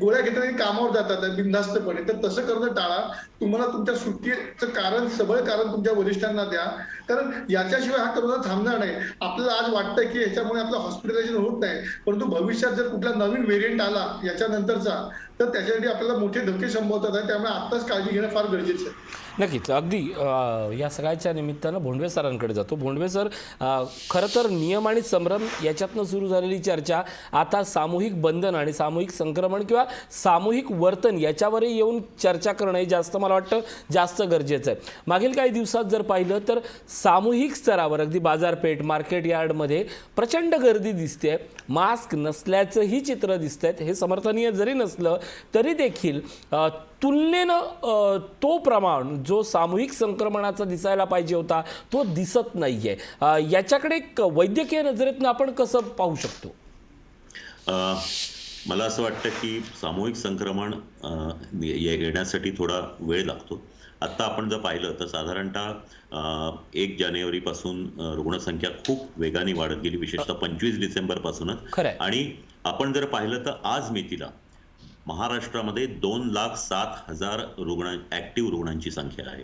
गोळ्या घेताना कामावर जातात बिनधास्तपणे. तर तसं करणं टाळा. तुम्हाला तुमच्या सुट्टीचं कारण सबळ कारण तुमच्या वरिष्ठांना द्या. कारण याच्याशिवाय हा करोना थांबणार नाही. आपल्याला आज वाटतंय की याच्यामुळे आपलं हॉस्पिटलायझेशन होत नाही, परंतु भविष्यात जर कुठला नवीन व्हेरियंट आला याच्यानंतरचा तर त्याच्यासाठी आपल्याला मोठे धोके संभवतात आहे. त्यामुळे आत्ताच काळजी घेणं फार गरजेचं आहे. नक्कीच अगदी या सगळ्याच्या निमित्तानं भोंडवे सरांकडे जातो. भोंडवे सर, खरं तर नियम आणि संभ्रम याच्यातनं सुरू झालेली चर्चा आता सामूहिक बंधन आणि सामूहिक संक्रमण किंवा सामूहिक वर्तन याच्यावरही येऊन चर्चा करणं हे जास्त मला वाटतं जास्त गरजेचं आहे. मागील काही दिवसात जर पाहिलं तर सामूहिक स्तरावर अगदी बाजारपेठ मार्केट यार्डमध्ये प्रचंड गर्दी दिसते. मास्क नसल्याचंही चित्र दिसत आहेत. हे समर्थनीय जरी नसलं तरी देखील तुलनेनं तो प्रमाण जो सामूहिक संक्रमणाचा दिसायला पाहिजे होता तो दिसत नाहीये. याच्याकडे वैद्यकीय नजरेतनं आपण कसं पाहू शकतो? मला असं वाटतं की सामूहिक संक्रमण येण्यासाठी थोडा वेळ लागतो. आत्ता आपण जर पाहिलं तर साधारणतः 1 जानेवारीपासून रुग्णसंख्या खूप वेगाने वाढत गेली, विशेषतः 25 डिसेंबरपासूनच. आणि आपण जर पाहिलं तर आज मितीला महाराष्ट्रामध्ये 2,07,000 ऍक्टिव्ह रुग्णांची संख्या आहे,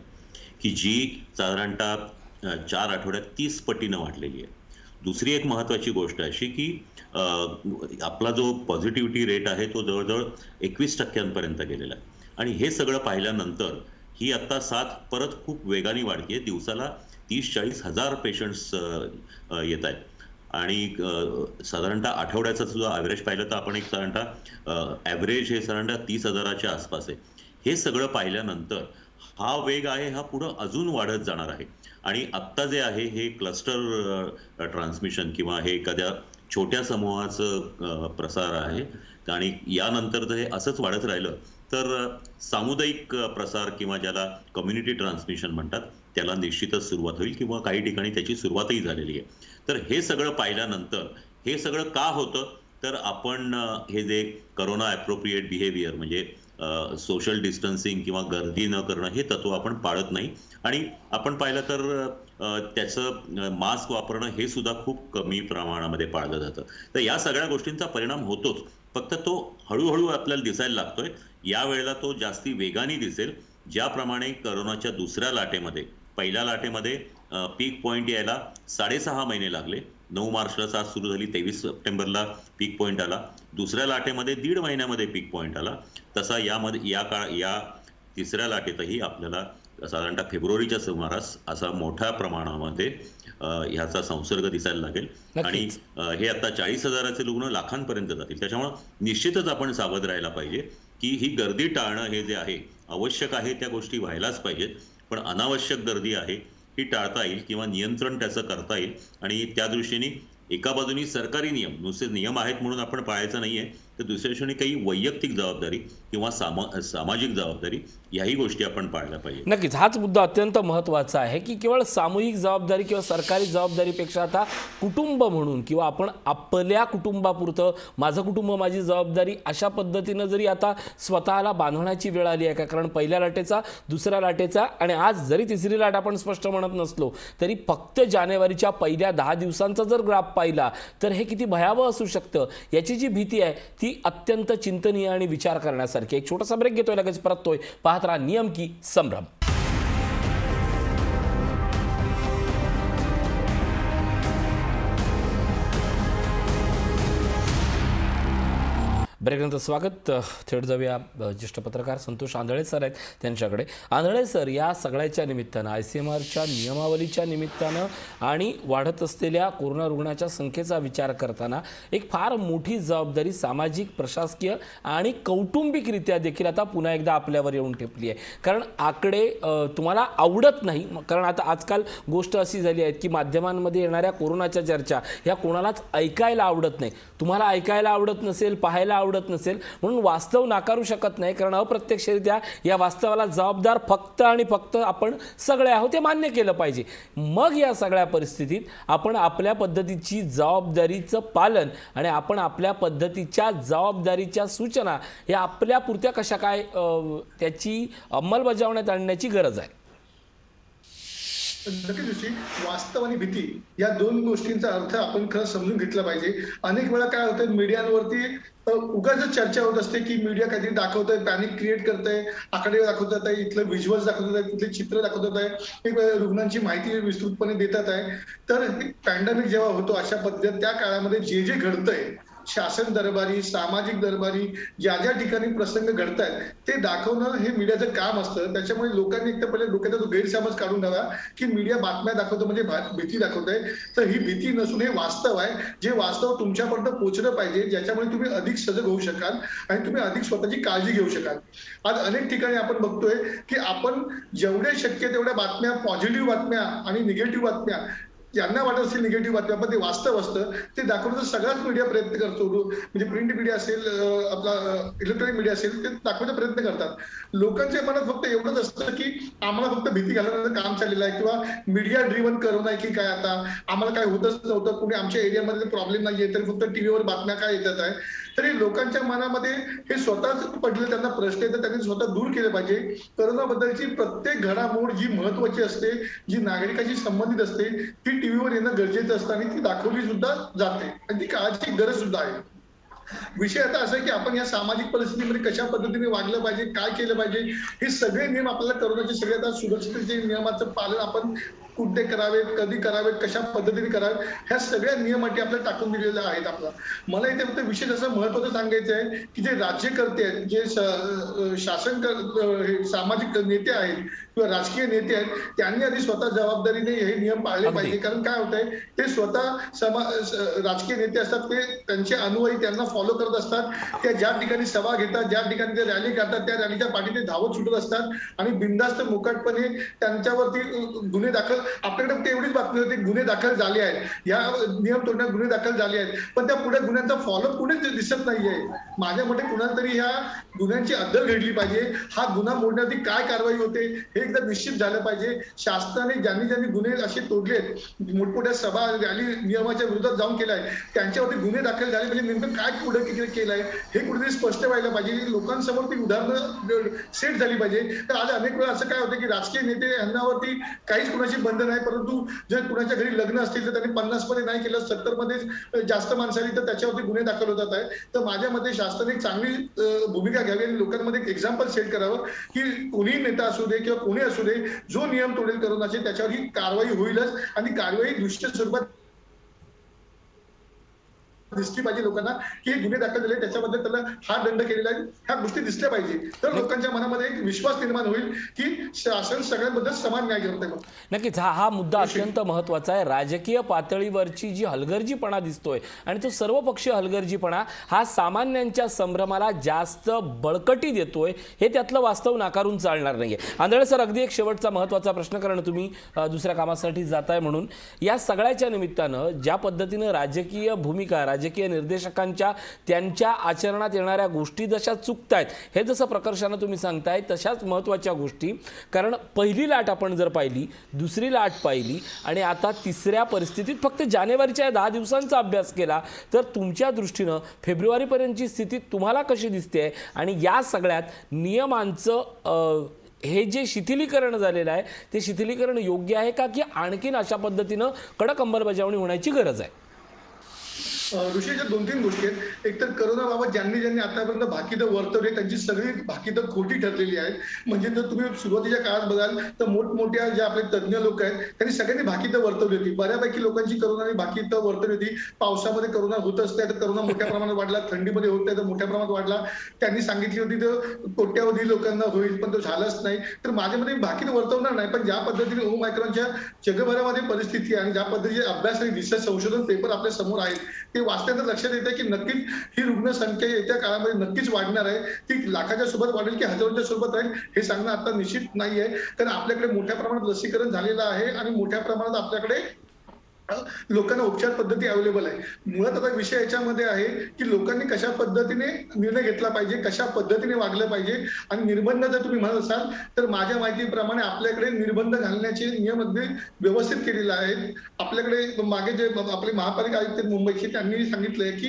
की जी साधारणतः 4 आठवड्यात 30 पटीनं वाढलेली आहे. दुसरी एक महत्वाची गोष्ट अशी की आपला जो पॉझिटिव्हिटी रेट आहे तो जवळजवळ 21% गेलेला आहे. आणि हे सगळं पाहिल्यानंतर ही आता साथ परत खूप वेगाने वाढते. दिवसाला 30-40 हजार पेशंट्स येत आहेत. आणि साधारणतः आठवड्याचा सुद्धा ॲव्हरेज पाहिलं तर आपण एक साधारणतः ॲव्हरेज हे साधारणतः 30,000च्या आसपास आहे. हे सगळं पाहिल्यानंतर हा वेग आहे हा पुढं अजून वाढत जाणार आहे. आणि आत्ता जे आहे हे क्लस्टर ट्रान्समिशन किंवा हे एखाद्या छोट्या समूहाचं प्रसार आहे. आणि यानंतर जर हे असंच वाढत राहिलं तर सामुदायिक प्रसार किंवा ज्याला कम्युनिटी ट्रान्समिशन म्हणतात त्याला निश्चितच सुरुवात होईल किंवा काही ठिकाणी त्याची सुरुवातही झालेली आहे. तर हे सगळं पाहिल्यानंतर हे सगळं का होतं तर आपण हे जे करोना ॲप्रोप्रिएट बिहेवियर म्हणजे सोशल डिस्टन्सिंग किंवा गर्दी न करणं हे तत्व आपण पाळत नाही. आणि आपण पाहिलं तर त्याचं मास्क वापरणं हे सुद्धा खूप कमी प्रमाणामध्ये पाळलं जातं. तर या सगळ्या गोष्टींचा परिणाम होतोच, फक्त तो हळूहळू आपल्याला दिसायला लागतोय. यावेळेला तो जास्ती वेगाने दिसेल. ज्याप्रमाणे करोनाच्या दुसऱ्या लाटेमध्ये पहिल्या लाटेमध्ये पीक पॉइंट यायला 6.5 महिने लागले. 9 मार्चला साथ सुरू झाली, 23 सप्टेंबरला पीक पॉइंट आला. दुसऱ्या लाटेमध्ये 1.5 महिन्यामध्ये पीक पॉइंट आला. तसा या तिसऱ्या लाटेतही आपल्याला साधारणतः फेब्रुवारीच्या सुमारास असा मोठ्या प्रमाणामध्ये ह्याचा संसर्ग दिसायला लागेल. आणि हे आता 40,000चे रुग्ण लाखांपर्यंत जातील. त्याच्यामुळे निश्चितच आपण सावध राहायला पाहिजे की ही गर्दी टाळणं हे जे आहे आवश्यक आहे, त्या गोष्टी व्हायलाच पाहिजेत. पण अनावश्यक गर्दी आहे ही टाळता येईल किंवा नियंत्रण त्याचं करता येईल. आणि त्या दृष्टीने एका बाजूनी सरकारी नियम नुसते नियम आहेत म्हणून आपण पाळायचं नाहीये, तर दुसऱ्या दृष्टीने काही वैयक्तिक जबाबदारी किंवा सामाजिक जबाबदारी याही गोष्टी आपण पाळल्या पाहिजे. नक्कीच हाच मुद्दा अत्यंत महत्त्वाचा आहे की केवळ सामूहिक जबाबदारी किंवा सरकारी जबाबदारीपेक्षा आता कुटुंब म्हणून किंवा आपण आपल्या कुटुंबापुरतं माझं कुटुंब माझी जबाबदारी अशा पद्धतीनं जरी आता स्वतःला बांधण्याची वेळ आली आहे का? कारण पहिल्या लाटेचा दुसऱ्या लाटेचा आणि आज जरी तिसरी लाट आपण स्पष्ट म्हणत नसलो तरी फक्त जानेवारीच्या पहिल्या 10 दिवसांचा जर ग्राफ पाहिला तर हे किती भयावह असू शकतं याची जी भीती आहे ती अत्यंत चिंतनीय आणि विचार करण्यासारखी. एक छोटासा ब्रेक घेतोय, लगेच परततोय. पाहत राहा नियम की संभ्रम. ब्रेकनंतर स्वागत. थेट जाऊया ज्येष्ठ पत्रकार संतोष आंधळे सर आहेत त्यांच्याकडे. आंधळे सर, या सगळ्याच्या निमित्तानं ICMRच्या नियमावलीच्या निमित्तानं आणि वाढत असलेल्या कोरोना रुग्णाच्या संख्येचा विचार करताना एक फार मोठी जबाबदारी सामाजिक प्रशासकीय आणि कौटुंबिकरित्या देखील आता पुन्हा एकदा आपल्यावर येऊन ठेपली आहे. कारण आकडे तुम्हाला आवडत नाही, कारण आता आजकाल गोष्ट अशी झाली आहे की माध्यमांमध्ये येणाऱ्या कोरोनाच्या चर्चा ह्या कोणालाच ऐकायला आवडत नाही. तुम्हाला ऐकायला आवडत नसेल, पाहायला आवडत नसेल म्हणून वास्तव नाकारू शकत नाही, कारण अप्रत्यक्षरित्या या वास्तवाला जबाबदार फक्त आणि फक्त आपण सगळे आहोत हे मान्य केलं पाहिजे. मग या सगळ्या परिस्थितीत आपण आपल्या पद्धतीची जबाबदारीचं पालन आणि आपण आपल्या पद्धतीच्या जबाबदारीच्या सूचना या आपल्या पुरत्या कशा काय त्याची अंमलबजावण्यात आणण्याची गरज आहे. नक्कीच वास्तव आणि भीती या 2 गोष्टींचा अर्थ आपण खरं समजून घेतला पाहिजे. अनेक वेळा काय होतं मीडियावरती उगाच चर्चा होत असते की मीडिया काहीतरी दाखवतंय, पॅनिक क्रिएट करतंय, आकडे दाखवतात आहे, इथलं व्हिज्युअल्स दाखवतात आहे, तिथले चित्र दाखवतात आहे, रुग्णांची माहिती विस्तृतपणे देतात आहे. तर पॅन्डेमिक जेव्हा होतो अशा पद्धतीत त्या काळामध्ये जे घडतंय शासन दरबारी, सामाजिक दरबारी ज्या ज्या ठिकाणी प्रसंग घडतायत ते दाखवणं हे मीडियाचं काम असतं. त्याच्यामुळे लोकांनी एक तर पहिले डोक्याचा तो गैरसमज काढून टाका की मीडिया बातम्या दाखवतो म्हणजे भीती दाखवत आहे. तर ही भीती नसून हे वास्तव आहे, जे वास्तव तुमच्यापर्यंत पोहोचलं पाहिजे, ज्याच्यामुळे तुम्ही अधिक सजग होऊ शकाल आणि तुम्ही अधिक स्वतःची काळजी घेऊ शकाल. आज अनेक ठिकाणी आपण बघतोय की आपण जेवढे शक्य तेवढ्या बातम्या, पॉझिटिव्ह बातम्या आणि निगेटिव्ह बातम्या, ज्यांना वाटत असेल निगेटिव्ह बातम्या पण ते वास्तव असतं ते दाखवण्याचा सगळाच मीडिया प्रयत्न करतो. म्हणजे प्रिंट मीडिया असेल, आपला इलेक्ट्रॉनिक मीडिया असेल, ते दाखवण्याचा प्रयत्न करतात. लोकांच्या मनात फक्त एवढंच असतं की आम्हाला फक्त भीती घालवण्याचं काम चाललेलं आहे किंवा मीडिया ड्रिव्हन करोना आहे की काय, आता आम्हाला काय होतच नव्हतं, कुणी आमच्या एरियामध्ये प्रॉब्लेम नाहीये तरी फक्त टीव्हीवर बातम्या काय येतात आहे. तरी लोकांच्या मनामध्ये हे स्वतःच पडले, त्यांना प्रश्न येतात, त्यांनी स्वतः दूर केले पाहिजे. करोनाबद्दलची प्रत्येक घडामोड जी महत्वाची असते, जी नागरिकांशी संबंधित असते, ती टीव्हीवर येणं गरजेचं असतं आणि ती दाखवली सुद्धा जाते आणि ती काळाची गरज सुद्धा आहे. विषय आता असा आहे की आपण या सामाजिक परिस्थितीमध्ये कशा पद्धतीने वागलं पाहिजे, काय केलं पाहिजे, हे सगळे नियम आपल्याला करोनाचे सगळे आता सुरक्षिततेचे नियमाचं पालन आपण कुठे करावेत, कधी करावेत, कशा पद्धतीने करावेत, ह्या सगळ्या नियम अटी आपल्याला टाकून दिलेल्या आहेत. मला इथे फक्त विशेष असं महत्वाचं सांगायचं आहे की जे राज्यकर्ते आहेत, जे शासन सामाजिक नेते आहेत किंवा राजकीय नेते आहेत, त्यांनी आधी स्वतः जबाबदारीने हे नियम पाळले पाहिजे. कारण काय होत आहे, ते स्वतः राजकीय नेते असतात, ते त्यांचे अनुयायी त्यांना फॉलो करत असतात. त्या ज्या ठिकाणी सभा घेतात, ज्या ठिकाणी ते रॅली करतात, त्या रॅलीच्या पाठी ते धावत सुटत असतात आणि बिनधास्त मुकाटपणे त्यांच्यावरती गुन्हे दाखल, आपल्याकडे एवढीच बातमी होती गुन्हे दाखल झाले आहेत, या नियम तोडण्यात गुन्हे दाखल झाले आहेत, पण त्या पुढे गुन्ह्यांचा फॉलोअप कुणीच दिसत नाहीये. माझ्या मते कुणाला तरी ह्या गुन्ह्यांची अद्दल घडली पाहिजे. हा गुन्हा मोडण्याची काय कारवाई होते हे एकदा निश्चित झालं पाहिजे. शासनाने ज्यांनी गुन्हे असे तोडलेत, मोठमोठ्या सभा रॅली नियमाच्या विरोधात जाऊन केलाय, त्यांच्यावरती गुन्हे दाखल झाले म्हणजे नेमकं काय पुढे केलंय हे कुठेतरी स्पष्ट व्हायला पाहिजे. लोकांसमोर ती उदाहरणं सेट झाली पाहिजे. तर आज अनेक वेळा असं काय होतं की राजकीय नेते यांच्यावरती काहीच कुणाची बंधन नाही, परंतु जर कुणाच्या घरी लग्न असतील तर त्यांनी 50 मध्ये नाही केलं, 70 मध्ये जास्त माणसं आली तर त्याच्यावरती गुन्हे दाखल होतात आहे. तर माझ्या मते शासनाने एक चांगली भूमिका घ्यावी आणि लोकांमध्ये एक एक्झाम्पल सेट करावं की कोणीही नेता असू दे किंवा कोणी असू दे, जो नियम तोडेल करोनाचे त्याच्यावर ही कारवाई होईलच आणि कारवाई दुष्ट स्वरूपात दिसली पाहिजे लोकांना की हे गुन्हे दाखल झाले, त्याच्याबद्दल त्याला हा दंड केलेला आहे, ह्या गोष्टी दिसल्या पाहिजे. तर लोकांच्या मनामध्ये एक विश्वास निर्माण होईल की शासन सगळ्यांबद्दल समान न्याय करतंय. नक्कीच हा मुद्दा अत्यंत महत्त्वाचा आहे. राजकीय पातळीवरची जी हलगर्जीपणा दिसतोय आणि तो सर्वपक्षीय हलगर्जीपणा हा सामान्यांच्या संभ्रमाला जास्त बळकटी देतोय, हे त्यातलं वास्तव नाकारून चालणार नाहीये. आंधळे सर, अगदी एक शेवटचा महत्त्वाचा प्रश्न, कारण तुम्ही दुसऱ्या कामासाठी जाताय म्हणून, या सगळ्याच्या निमित्तानं ज्या पद्धतीनं राजकीय भूमिका, राजकीय निर्देशकांच्या त्यांच्या आचरणात येणाऱ्या गोष्टी जशा चुकतायत, हे जसं प्रकर्षानं तुम्ही सांगताय, तशाच महत्त्वाच्या गोष्टी, कारण पहिली लाट आपण जर पाहिली, दुसरी लाट पाहिली आणि आता तिसऱ्या परिस्थितीत फक्त जानेवारीच्या 10 दिवसांचा अभ्यास केला तर तुमच्या दृष्टीनं फेब्रुवारीपर्यंतची स्थिती तुम्हाला कशी दिसते आणि या सगळ्यात नियमांचं हे जे शिथिलीकरण झालेलं आहे ते शिथिलीकरण योग्य आहे का, की आणखीन अशा पद्धतीनं कडक अंमलबजावणी होण्याची गरज आहे? ऋषीच्या 2-3 गोष्टी आहेत. एक तर करोनाबाबत ज्यांनी आतापर्यंत भाकीतं वर्तवली त्यांची सगळी भाकीतं खोटी ठरलेली आहेत. म्हणजे जर तुम्ही सुरुवातीच्या काळात बघाल तर मोठमोठ्या जे आपले तज्ज्ञ लोक आहेत त्यांनी सगळ्यांनी भाकीतं वर्तवली होती. बऱ्यापैकी लोकांची करोनाने भाकीतं वर्तवली होती. पावसामध्ये करोना होत असते तर करोना मोठ्या प्रमाणात वाढला, थंडीमध्ये होत आहे तर मोठ्या प्रमाणात वाढला. त्यांनी सांगितली होती तर कोट्यावधी लोकांना होईल, पण तो झालाच नाही. तर माझ्यामध्ये भाकीतं वर्तवणार नाही, पण ज्या पद्धतीने ओमायक्रॉनच्या जगभरामध्ये परिस्थिती आणि ज्या पद्धतीचे अभ्यास आणि रिसर्च संशोधन पेपर आपल्या समोर आहेत ते वाचल्यानंतर लक्षात येतं की नक्कीच ही रुग्णसंख्या येत्या काळामध्ये नक्कीच वाढणार आहे. ती लाखाच्या सोबत वाढेल की हजारोच्या सोबत राहील हे सांगणं आता निश्चित नाहीये. कारण आपल्याकडे मोठ्या प्रमाणात लसीकरण झालेलं आहे आणि मोठ्या प्रमाणात आपल्याकडे लोकांना उपचार पद्धती अवेलेबल आहे. मुळात आता विषय याच्यामध्ये आहे की लोकांनी कशा पद्धतीने निर्णय घेतला पाहिजे, कशा पद्धतीने वागलं पाहिजे. आणि निर्बंध जर तुम्ही म्हणत असाल तर माझ्या माहितीप्रमाणे आपल्याकडे निर्बंध घालण्याचे नियम अगदी व्यवस्थित केलेले आहेत. आपल्याकडे मागे जे आपले महापालिका आयुक्त मुंबईचे त्यांनी सांगितलंय की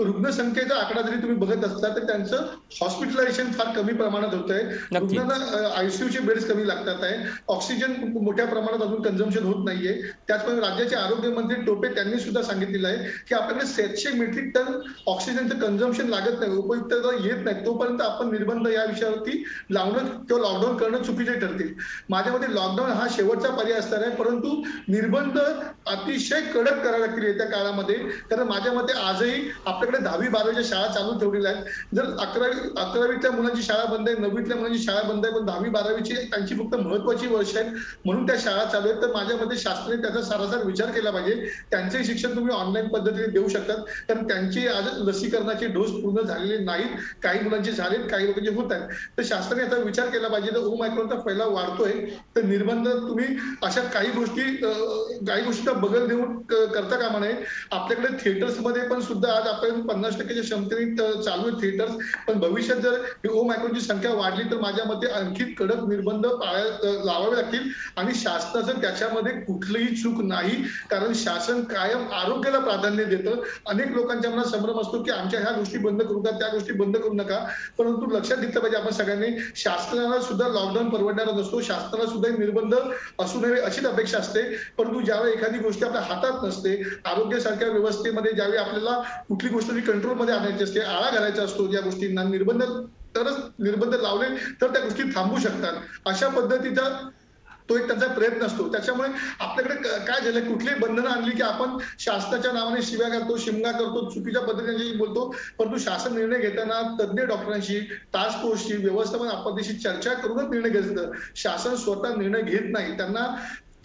रुग्णसंख्येचा आकडा जरी तुम्ही बघत असला तर त्यांचं हॉस्पिटलायझेशन फार कमी प्रमाणात होत आहे. रुग्णांना आयसीयूचे बेड्स कमी लागतात आहे. ऑक्सिजन मोठ्या प्रमाणात अजून कन्झम्पशन होत नाहीये. त्याचप्रमाणे राज्याचे आरोग्य आरोग्य मंत्री टोपे त्यांनी सुद्धा सांगितलेलं आहे की आपल्याकडे 700 मेट्रिक टन ऑक्सिजनचं कन्झम्पशन लागत नाही, उपयुक्तता येत नाही, तोपर्यंत आपण निर्बंध या विषयावरती लावणं किंवा लॉकडाऊन करणं चुकीचे ठरतील. माझ्या मते लॉकडाऊन हा शेवटचा पर्याय असणार आहे, परंतु निर्बंध अतिशय कडक करावे लागतील येत्या काळामध्ये. कारण माझ्या मते आजही आपल्याकडे 10वी 12वीच्या शाळा चालू ठेवलेल्या आहेत. जर 11वीतल्या मुलांची शाळा बंद आहे, 9वीतल्या मुलांची शाळा बंद आहे, पण 10वी 12वीची त्यांची फक्त महत्वाची वर्ष आहेत म्हणून त्या शाळा चालू आहेत. तर माझ्या मते शासनाने त्याचा सारासार विचार केला पाहिजे. त्यांचे शिक्षण तुम्ही ऑनलाईन पद्धतीने देऊ शकतात, कारण त्यांचे आज लसीकरणाचे डोस पूर्ण झालेले नाहीत, काही मुलांचे झालेत, काही लोकांचे होत आहेत. तर शासनाने याचा विचार केला पाहिजे. तर ओमायक्रॉनचा फैलाव वाढतोय, तर निर्बंध तुम्ही अशा काही गोष्टीचा बगल देऊन करता कामा नये. आपल्याकडे थिएटर्स मध्ये पण सुद्धा आज आपण 50% क्षमतेने चालू आहे थिएटर्स, पण भविष्यात जर ओमायक्रॉनची संख्या वाढली तर माझ्या मते आणखी कडक निर्बंध लावावे लागतील. आणि शासनाचं त्याच्यामध्ये कुठलीही चूक नाही, कारण शासन कायम आरोग्याला प्राधान्य देतं. अनेक लोकांच्या मनात संभ्रम असतो की आमच्या ह्या गोष्टी बंद करू का, त्या गोष्टी बंद करू नका, परंतु लक्षात घेतलं पाहिजे आपण सगळ्यांनी, शासनाला सुद्धा लॉकडाऊन परवडणारा नसतो, शासनाला सुद्धा निर्बंध असू नये अशीच अपेक्षा असते. परंतु ज्यावेळी एखादी गोष्ट आपल्या हातात नसते, आरोग्यासारख्या व्यवस्थेमध्ये ज्यावेळी आपल्याला कुठली गोष्ट कंट्रोलमध्ये आणायची असते, आळा घालायचा असतो ज्या गोष्टींना, निर्बंध लावले तर त्या गोष्टी थांबू शकतात. अशा पद्धतीचा तो एक त्यांचा प्रयत्न असतो. त्याच्यामुळे आपल्याकडे काय झालं, कुठलीही बंधनं आणली की आपण शासनाच्या नावाने शिव्या करतो, शिमगा करतो, चुकीच्या पद्धतीने बोलतो. परंतु शासन निर्णय घेताना तज्ञ डॉक्टरांशी, टास्क फोर्सशी, व्यवस्थापन आपत्तीशी चर्चा करूनच निर्णय घेतं. शासन स्वतः निर्णय घेत नाही. त्यांना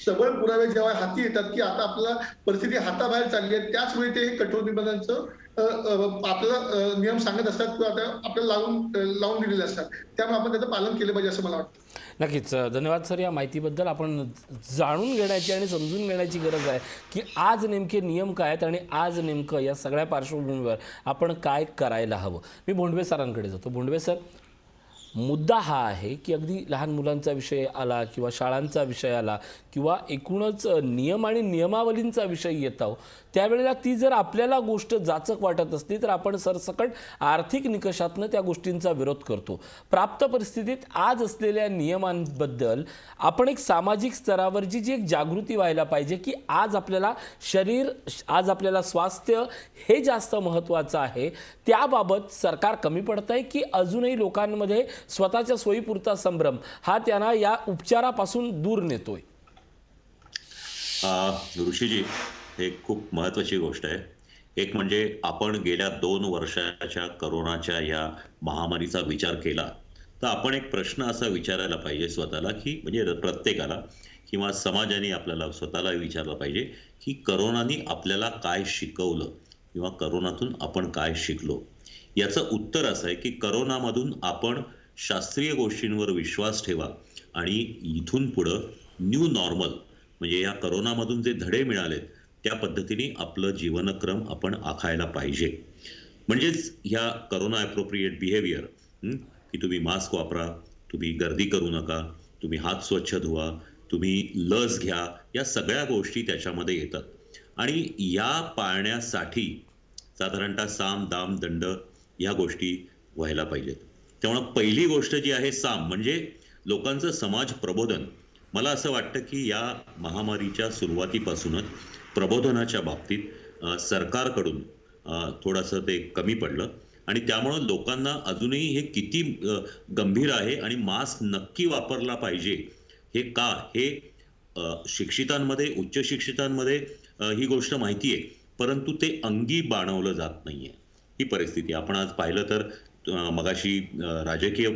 सबळ पुरावे जेव्हा हाती येतात की आता आपल्याला परिस्थिती हाताबाहेर चालली आहे, त्याच वेळी ते कठोर निर्बंधांचं आपल्याला नियम सांगत असतात किंवा आपल्याला लावून दिलेले असतात. त्यामुळे आपण त्याचं पालन केलं पाहिजे असं मला वाटतं. नक्कीच धन्यवाद सर. या माहितीबद्दल आपण जाणून घेण्याची आणि समजून घेण्याची गरज आहे की आज नेमके नियम काय आहेत आणि आज नेमकं या सगळ्या पार्श्वभूमीवर आपण काय करायला हवं. मी भोंडवे सरांकडे जातो. भोंडवे सर, मुद्दा हा आहे की अगदी लहान मुलांचा विषय आला किंवा शाळांचा विषय आला किंवा एकूणच नियम आणि नियमावलींचा विषय येतो, त्यावेळेला ती जर आपल्याला गोष्ट जाचक वाटत असली तर आपण सरसकट आर्थिक निकषातनं त्या गोष्टींचा विरोध करतो. प्राप्त परिस्थितीत आज असलेल्या नियमांबद्दल आपण एक सामाजिक स्तरावरची जी एक जागृती व्हायला पाहिजे की आज आपल्याला शरीर, आज आपल्याला स्वास्थ्य हे जास्त महत्त्वाचं आहे. त्याबाबत सरकार कमी पडत आहे की अजूनही लोकांमध्ये स्वतःच्या सोयीपुरता संभ्रम हा त्यांना या उपचारापासून दूर नेतोय? ऋषीजी, हे खूप महत्त्वाची गोष्ट आहे. एक म्हणजे आपण गेल्या 2 वर्षाच्या करोनाच्या या महामारीचा विचार केला तर आपण एक प्रश्न असा विचारायला पाहिजे स्वतःला, की म्हणजे प्रत्येकाला किंवा समाजाने आपल्याला स्वतःला विचारलं पाहिजे की करोनाने आपल्याला काय शिकवलं किंवा करोनातून आपण काय शिकलो. याचं उत्तर असं आहे की करोनामधून आपण शास्त्रीय गोष्टींवर विश्वास ठेवा आणि इथून पुढं न्यू नॉर्मल म्हणजे या करोनामधून जे धडे मिळालेत त्या पद्धतीने आपलं जीवनक्रम आपण आखायला पाहिजे. म्हणजेच ह्या करोना ॲप्रोप्रिएट बिहेवियर, की तुम्ही मास्क वापरा, तुम्ही गर्दी करू नका, तुम्ही हात स्वच्छ धुवा, तुम्ही लस घ्या, या सगळ्या गोष्टी त्याच्यामध्ये येतात. आणि या पाळण्यासाठी साधारणतः साम दाम दंड या गोष्टी व्हायला पाहिजेत. त्यामुळे पहिली गोष्ट जी आहे साम, म्हणजे लोकांचं समाज प्रबोधन. मला असं वाटतं की या महामारीच्या सुरुवातीपासूनच प्रबोधनाच्या बाबतीत सरकारकडून थोडंसं ते कमी पडलं आणि त्यामुळं लोकांना अजूनही हे किती गंभीर आहे आणि मास्क नक्की वापरला पाहिजे हे का, हे शिक्षितांमध्ये, उच्च शिक्षितांमध्ये ही गोष्ट माहिती आहे, परंतु ते अंगी बाणवलं जात नाहीये. ही परिस्थिती आपण आज पाहिलं तर मगाशी राजकीय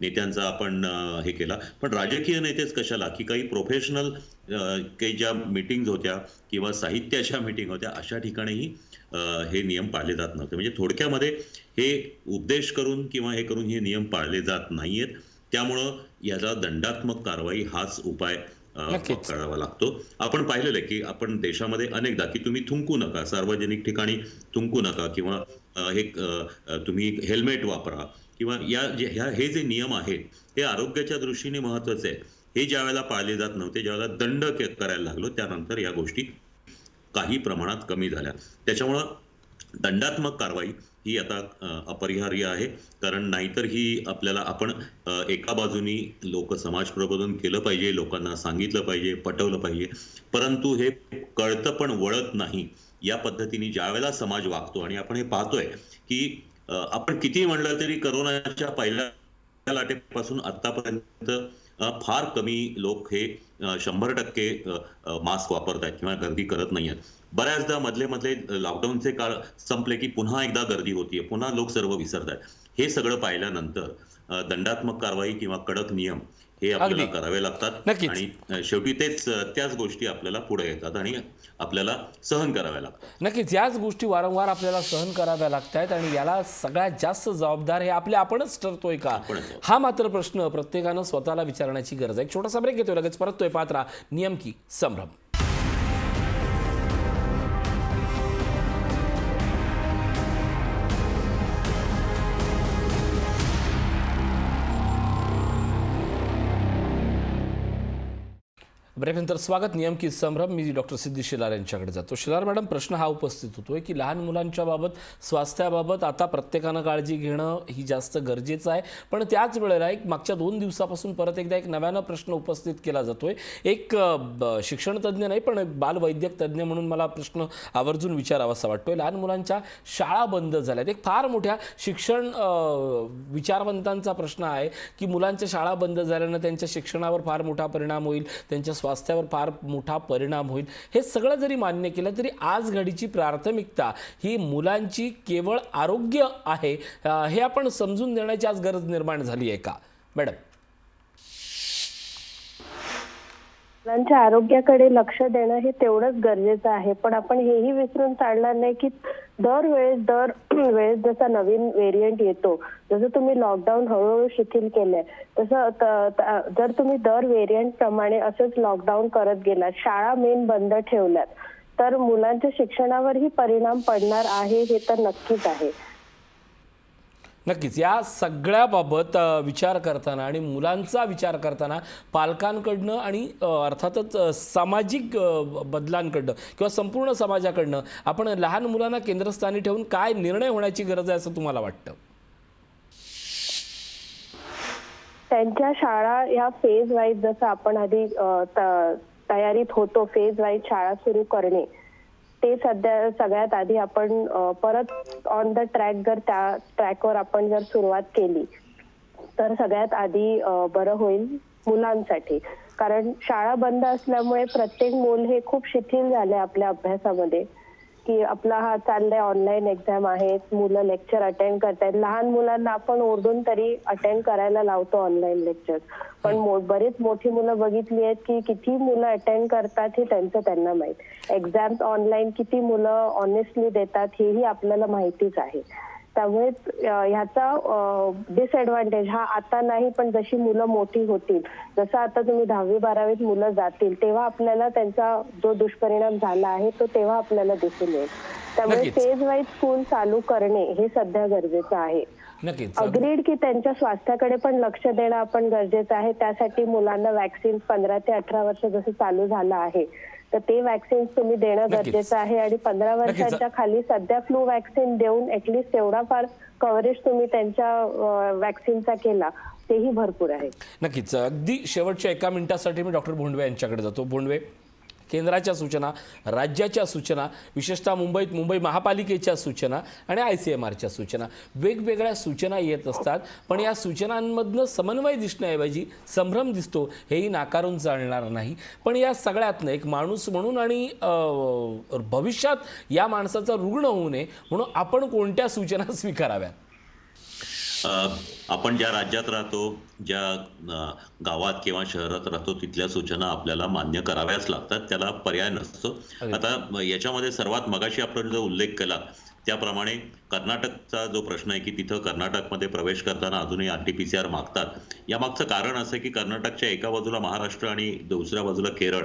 नेत्यांचा आपण हे केला, पण राजकीय नेतेच कशाला, की काही प्रोफेशनल काही ज्या मीटिंग्ज होत्या किंवा साहित्याच्या मीटिंग होत्या अशा ठिकाणीही हे नियम पाळले जात नव्हते. म्हणजे थोडक्यामध्ये हे उपदेश करून किंवा हे करून हे नियम पाळले जात नाहीयेत. त्यामुळं याला दंडात्मक कारवाई हाच उपाय करावा लागतो. आपण पाहिलेलं आहे की आपण देशामध्ये अनेकदा की तुम्ही थुंकू नका, सार्वजनिक ठिकाणी थुंकू नका किंवा हे तुम्ही हेल्मेट वापरा किंवा हे जे नियम आहेत हे आरोग्याच्या दृष्टीने महत्वाचे आहेत. हे ज्या वेळेला पाळले जात नव्हते, ज्यावेळेला दंड करायला लागलो, त्यानंतर या गोष्टी काही प्रमाणात कमी झाल्या. त्याच्यामुळं दंडात्मक कारवाई ही आता अपरिहार्य आहे. कारण नाहीतर ही आपल्याला आपण एका बाजूनी समाज प्रबोधन केलं पाहिजे, लोकांना सांगितलं पाहिजे, पटवलं पाहिजे, परंतु हे कळतं पण वळत नाही. या पद्धतीने ज्या वेळेला समाज वागतो आणि आपण हे पाहतोय की आपण किती म्हणलं तरी कोरोनाच्या पहिल्या लाटेपासून आतापर्यंत फार कमी लोक हे 100% मास्क वापरतायत किंवा गर्दी करत नाहीयेत. बऱ्याचदा मधले लॉकडाऊनचे काळ संपले की पुन्हा एकदा गर्दी होतीये, पुन्हा लोक सर्व विसरतायत. हे सगळं पाहिल्यानंतर दंडात्मक कारवाई किंवा कडक नियम हे आपल्याला करावे लागतात. नक्कीच. आणि शेवटी त्याच गोष्टी आपल्याला पुढे येतात आणि आपल्याला सहन कराव्या लागतात. नक्कीच याच गोष्टी वारंवार आपल्याला सहन कराव्या लागतात आणि याला सगळ्यात जास्त जबाबदार हे आपणच ठरतोय का, हा मात्र प्रश्न प्रत्येकानं स्वतःला विचारण्याची गरज आहे. एक छोटासा ब्रेक घेतोय, लगेच परततोय. पात्रा नियम की संभ्रम. ब्रेकनंतर स्वागत. नियम की संभ्रम. मी डॉक्टर सिद्धी शिलार यांच्याकडे जातो. शिलार मॅडम, प्रश्न हा उपस्थित होतोय की लहान मुलांच्या बाबत, स्वास्थ्याबाबत आता प्रत्येकानं काळजी घेणं ही जास्त गरजेचं आहे, पण त्याच वेळेला एक मागच्या 2 दिवसापासून परत एकदा एक नव्यानं प्रश्न उपस्थित केला जातोय. एक शिक्षण तज्ज्ञ नाही पण बालवैद्यक तज्ज्ञ म्हणून मला प्रश्न आवर्जून विचारावासा वाटतोय. लहान मुलांच्या शाळा बंद झाल्यात. एक फार मोठ्या शिक्षण विचारवंतांचा प्रश्न आहे की मुलांच्या शाळा बंद झाल्यानं त्यांच्या शिक्षणावर फार मोठा परिणाम होईल, त्यांच्या स्वास्थ्यावर फार मोठा परिणाम होईल. हे सगळं जरी मान्य केलं तरी आज घडीची प्राथमिकता ही मुलांची केवळ आरोग्य आहे, हे आपण समजून देण्याची आज गरज निर्माण झाली आहे का मॅडम? मुलांच्या आरोग्याकडे लक्ष देणं हे तेवढंच गरजेचं आहे, पण आपण हेही विसरून चालणार नाही की दरवेळेस जसा नवीन व्हेरियंट येतो, जसं तुम्ही लॉकडाऊन हळूहळू शिथिल केलंय, तसं जर तुम्ही दर व्हेरियंट प्रमाणे असंच लॉकडाऊन करत गेलात, शाळा मेन बंद ठेवल्यात, तर मुलांच्या शिक्षणावरही परिणाम पडणार आहे, हे तर नक्कीच आहे. नक्कीच या सगळ्याबाबत विचार करताना आणि मुलांचा विचार करताना पालकांकडनं आणि अर्थातच सामाजिक बदलांकडनं किंवा संपूर्ण समाजाकडनं आपण लहान मुलांना केंद्रस्थानी ठेवून काय निर्णय होण्याची गरज आहे असं तुम्हाला वाटतं? त्यांच्या शाळा या फेज वाईज, जसं आपण आधी तयारीत होतो फेज वाईज शाळा सुरू करणे, ते सगळ्यात आधी आपण परत ऑन द ट्रॅक, जर त्या ट्रॅकवर आपण जर सुरुवात केली तर सगळ्यात आधी बरं होईल मुलांसाठी. कारण शाळा बंद असल्यामुळे प्रत्येक मूल हे खूप शिथिल झाले आपल्या अभ्यासामध्ये, की आपला हा चाललाय ऑनलाईन एक्झाम आहेत, मुलं लेक्चर अटेंड करतायत. लहान मुलांना आपण ओरडून तरी अटेंड करायला लावतो ऑनलाईन लेक्चर, पण बरीच मोठी मुलं बघितली आहेत की किती मुलं अटेंड करतात हे त्यांना माहित. एक्झाम्स ऑनलाईन किती मुलं ऑनेस्टली देतात हेही आपल्याला माहितीच आहे. त्यामुळे ह्याचा डिसएडव्हान्टेज हा आता नाही, पण जशी मुलं मोठी होतील, जसं आता तुम्ही 10वी 12वीत मुलं जातील तेव्हा आपल्याला त्यांचा जो दुष्परिणाम झाला आहे तो तेव्हा आपल्याला दिसून येईल. त्यामुळे फेज वाईज स्कूल चालू करणे हे सध्या गरजेचं आहे. अग्रीड की त्यांच्या स्वास्थ्याकडे पण लक्ष देणं आपण गरजेचं आहे. त्यासाठी मुलांना वॅक्सिन 15 ते 18 वर्ष जसं चालू झालं आहे तर ते वॅक्सिन तुम्ही देणं गरजेचं आहे. आणि 15 वर्षाच्या खाली सध्या फ्लू वॅक्सिन देऊन ऍटलीस्ट तेवढा फार कव्हरेज तुम्ही त्यांच्या वॅक्सिनचा केला तेही भरपूर आहे. नक्कीच. अगदी शेवटच्या 1 मिनिटासाठी मी डॉक्टर भोंडवे यांच्याकडे जातो. भोंडवे, केंद्राच्या सूचना, राज्याच्या सूचना, विशेषतः मुंबई महापालिकेच्या सूचना आणि ICMRच्या सूचना, वेगवेगळ्या सूचना येत असतात, पण या सूचनांमधनं समन्वय दिसण्याऐवजी संभ्रम दिसतो, हेही नाकारून चालणार नाही. पण या सगळ्यातनं एक माणूस म्हणून आणि भविष्यात या माणसाचा रुग्ण होऊ नये म्हणून आपण कोणत्या सूचना स्वीकाराव्यात? आपण ज्या राज्यात राहतो, ज्या गावात किंवा शहरात राहतो, तिथल्या सूचना आपल्याला मान्य कराव्याच लागतात, त्याला पर्याय नसतो. आता याच्यामध्ये सर्वात मगाशी आपण जो उल्लेख केला त्याप्रमाणे कर्नाटकचा जो प्रश्न आहे की तिथं कर्नाटकमध्ये प्रवेश करताना अजूनही RT-PCR मागतात. यामागचं कारण असं की कर्नाटकच्या एका बाजूला महाराष्ट्र आणि दुसऱ्या बाजूला केरळ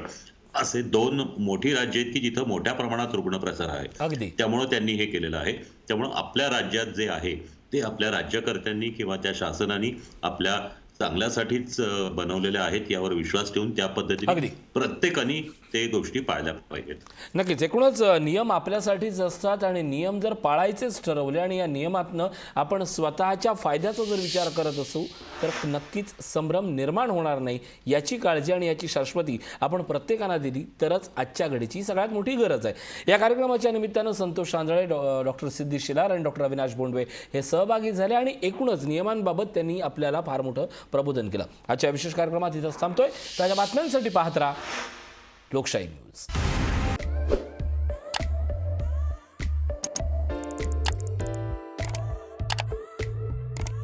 असे 2 मोठी राज्य आहेत की जिथं मोठ्या प्रमाणात रुग्ण प्रसार आहे. त्यामुळे त्यांनी हे केलेलं आहे. त्यामुळे आपल्या राज्यात जे आहे ते आपल्या राज्यकर्त्यांनी किंवा त्या शासनाने आपल्या चांगल्यासाठीच बनवलेले आहेत यावर विश्वास ठेवून त्या पद्धतीने प्रत्येकाने ते गोष्टी पाळल्या पाहिजेत. नक्कीच एकूणच नियम आपल्यासाठीच असतात आणि नियम जर पाळायचेच ठरवले आणि या नियमातनं आपण स्वतःच्या फायद्याचा जर विचार करत असू तर नक्कीच संभ्रम निर्माण होणार नाही. याची काळजी आणि याची शाश्वती आपण प्रत्येकाला दिली तरच आजच्या घडीची सगळ्यात मोठी गरज आहे. या कार्यक्रमाच्या निमित्तानं संतोष आंधळे, डॉक्टर सिद्धी शिलार आणि डॉक्टर अविनाश बोंडवे हे सहभागी झाले आणि एकूणच नियमांबाबत त्यांनी आपल्याला फार मोठं प्रबोधन केलं. आजच्या विशेष कार्यक्रमात इथंच थांबतोय. ताज्या बातम्यांसाठी पाहत राहा लोकशाही न्यूज.